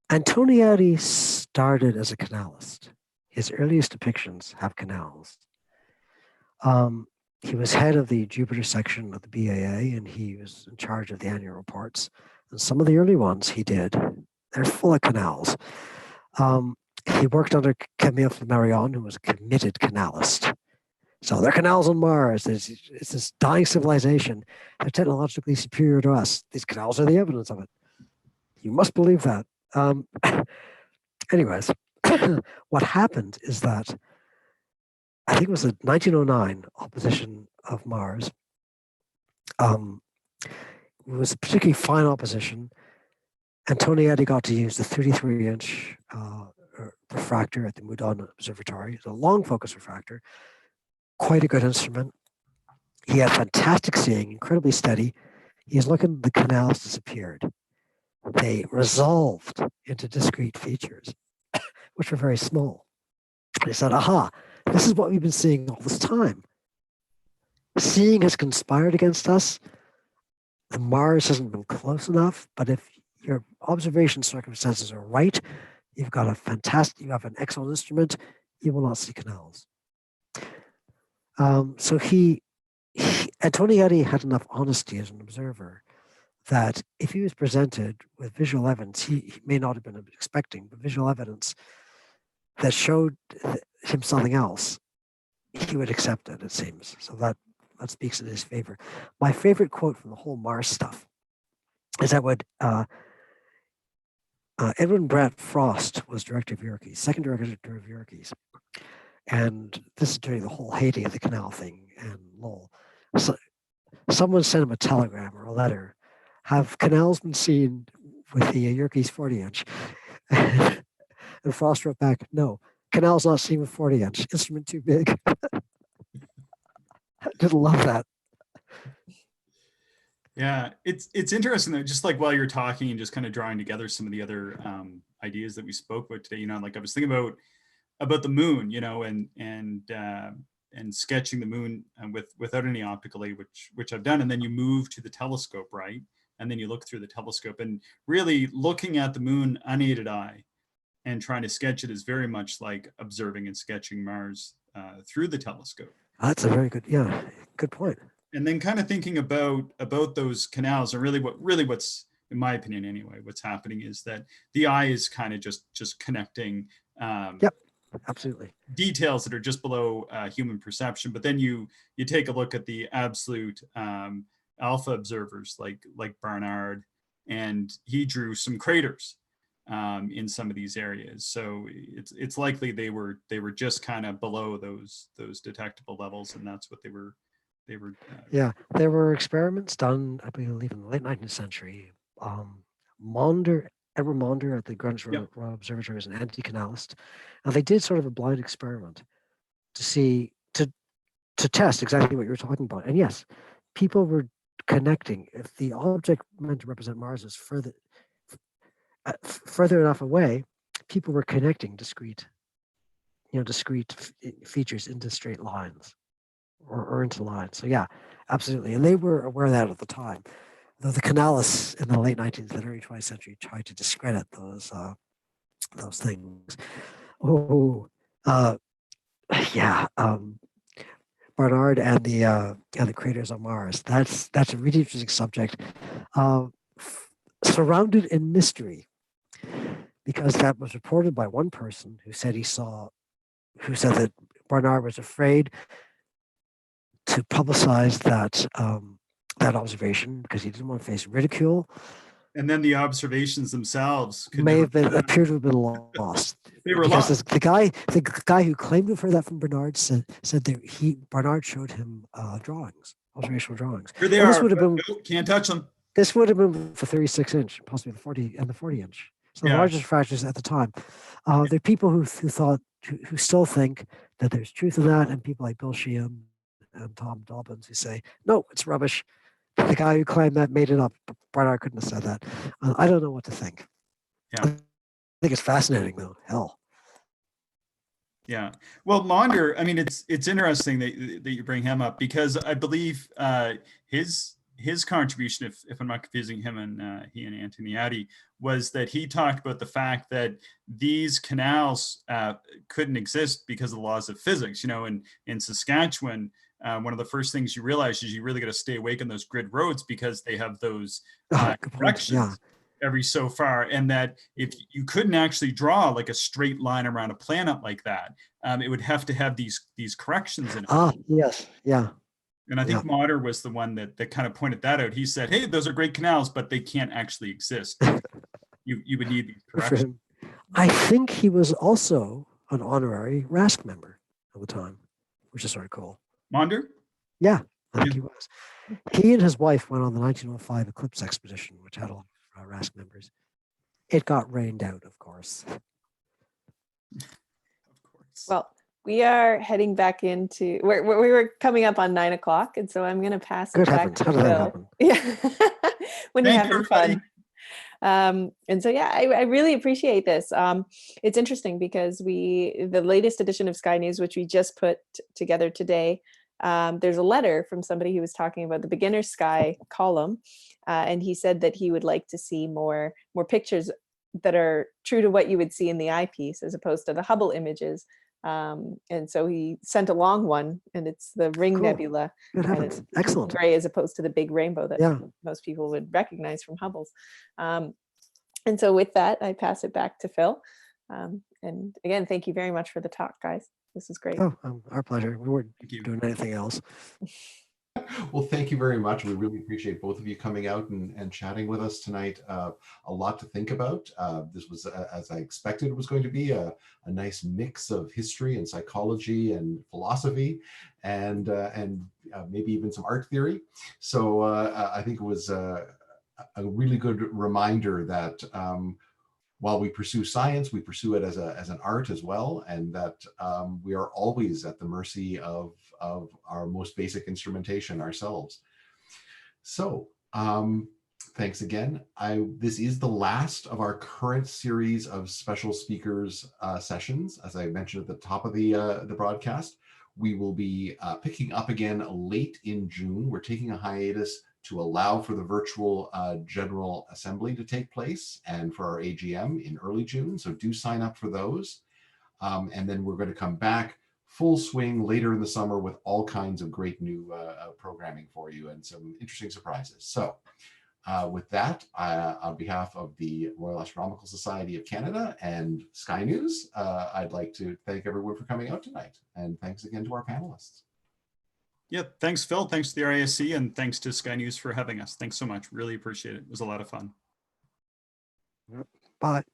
Antoniadi started as a canalist. His earliest depictions have canals. He was head of the Jupiter section of the BAA, and he was in charge of the annual reports. And some of the early ones he did, they're full of canals. He worked under Camille Flammarion, who was a committed canalist. So there are canals on Mars. It's this dying civilization. They're technologically superior to us. These canals are the evidence of it. You must believe that. Anyways, what happened is that I think it was the 1909 opposition of Mars. It was a particularly fine opposition. Antoniadi got to use the 33-inch refractor at the Meudon Observatory. It's a long focus refractor, quite a good instrument. He had fantastic seeing, incredibly steady. He's looking, the canals disappeared. They resolved into discrete features, which were very small. He said, aha, this is what we've been seeing all this time. Seeing has conspired against us. The Mars hasn't been close enough, but if your observation circumstances are right, you have an excellent instrument, you will not see canals. So Antoniadi had enough honesty as an observer that if he was presented with visual evidence, he may not have been expecting, but visual evidence that showed him something else, he would accept it, it seems. So that speaks in his favor. My favorite quote from the whole Mars stuff is that what Edwin Brett Frost was director of Yerkes, second director of Yerkes. And this is during the whole heyday of the canal thing and Lowell. So someone sent him a telegram or a letter. Have canals been seen with the Yerkes 40-inch? And Frost wrote back, no, canals not seen with 40-inch, instrument too big. I just love that. Yeah, it's interesting though, just like while you're talking and just kind of drawing together some of the other ideas that we spoke about today, like I was thinking about the moon, and sketching the moon without any optical aid, which I've done. And then you move to the telescope, right? And then you look through the telescope, and really looking at the moon unaided eye and trying to sketch it is very much like observing and sketching Mars through the telescope. That's a very good point. And then kind of thinking about those canals, and really what's, in my opinion anyway, what's happening is that the eye is kind of just connecting Yep, absolutely. details that are just below human perception. But then you take a look at the absolute alpha observers like Barnard, and he drew some craters in some of these areas. So it's likely they were just kind of below those detectable levels, and that's what they were. Yeah, there were experiments done, I believe, in the late 19th century. Edward Maunder at the Greenwich Royal Observatory was an anti-canalist, and they did sort of a blind experiment to test exactly what you were talking about. And yes, people were connecting. If the object meant to represent Mars is further enough away, people were connecting discrete features into straight lines. Or into lines. So yeah, absolutely. And they were aware of that at the time. Though the canalists in the late 19th and early 20th century tried to discredit those things. Barnard and the craters on Mars. That's a really interesting subject, surrounded in mystery, because that was reported by one person who said that Barnard was afraid to publicize that observation because he didn't want to face ridicule. And then the observations themselves could May never have appear to have been lost. They were because lost. the guy who claimed to have heard that from Barnard said that Barnard showed him drawings, observational drawings. Here they And are. this would have been Nope, can't touch them. This would have been for 36-inch, possibly the 40 inch. So the Yeah. largest fractures at the time. There are people who still think that there's truth in that, and people like Bill Sheehan and Tom Dobbins who say, no, it's rubbish. The guy who claimed that made it up. Barnard couldn't have said that. I don't know what to think. Yeah. I think it's fascinating, though. Hell. Yeah. Well, Maunder, I mean, it's interesting that you bring him up, because I believe his contribution, if I'm not confusing him and he and Antoniadi, was that he talked about the fact that these canals couldn't exist because of the laws of physics. You know, in Saskatchewan, one of the first things you realize is you really got to stay awake on those grid roads because they have those corrections every so far, and that if you couldn't actually draw like a straight line around a planet like that, it would have to have these corrections in it. Yes, yeah. And I think Maunder was the one that kind of pointed that out. He said, hey, those are great canals, but they can't actually exist. You would need these corrections. I think he was also an honorary RASC member at the time, which is sort of cool. Maunder? Yeah, I think he was. He and his wife went on the 1905 eclipse expedition, which had a lot of RASC members. It got rained out, of course. Well, we are heading back into we were coming up on 9 o'clock, and so I'm going to pass it back to How did that Phil. happen? Yeah, when you're having everybody. fun. And so, yeah, I really appreciate this. It's interesting because the latest edition of Sky News, which we just put together today, there's a letter from somebody who was talking about the beginner sky column, and he said that he would like to see more pictures that are true to what you would see in the eyepiece as opposed to the Hubble images. And so he sent a long one, and it's the Ring Nebula. And it's excellent. gray as opposed to the big rainbow that Yeah. most people would recognize from Hubble's. And so with that, I pass it back to Phil. And again, thank you very much for the talk, guys. This is great. Oh, our pleasure. We weren't doing anything else. Well, thank you very much. We really appreciate both of you coming out and chatting with us tonight. A lot to think about. This was, as I expected, it was going to be a nice mix of history and psychology and philosophy, and maybe even some art theory. So I think it was a really good reminder that while we pursue science, we pursue it as an art as well, and that we are always at the mercy of our most basic instrumentation ourselves. So thanks again. This is the last of our current series of special speakers sessions. As I mentioned at the top of the broadcast, we will be picking up again late in June. We're taking a hiatus to allow for the virtual General Assembly to take place and for our AGM in early June. So do sign up for those. And then we're going to come back full swing later in the summer with all kinds of great new programming for you and some interesting surprises. So with that, on behalf of the Royal Astronomical Society of Canada and Sky News, I'd like to thank everyone for coming out tonight. And thanks again to our panelists. Yeah, thanks, Phil. Thanks to the RASC, and thanks to Sky News for having us. Thanks so much. Really appreciate it. It was a lot of fun. Bye.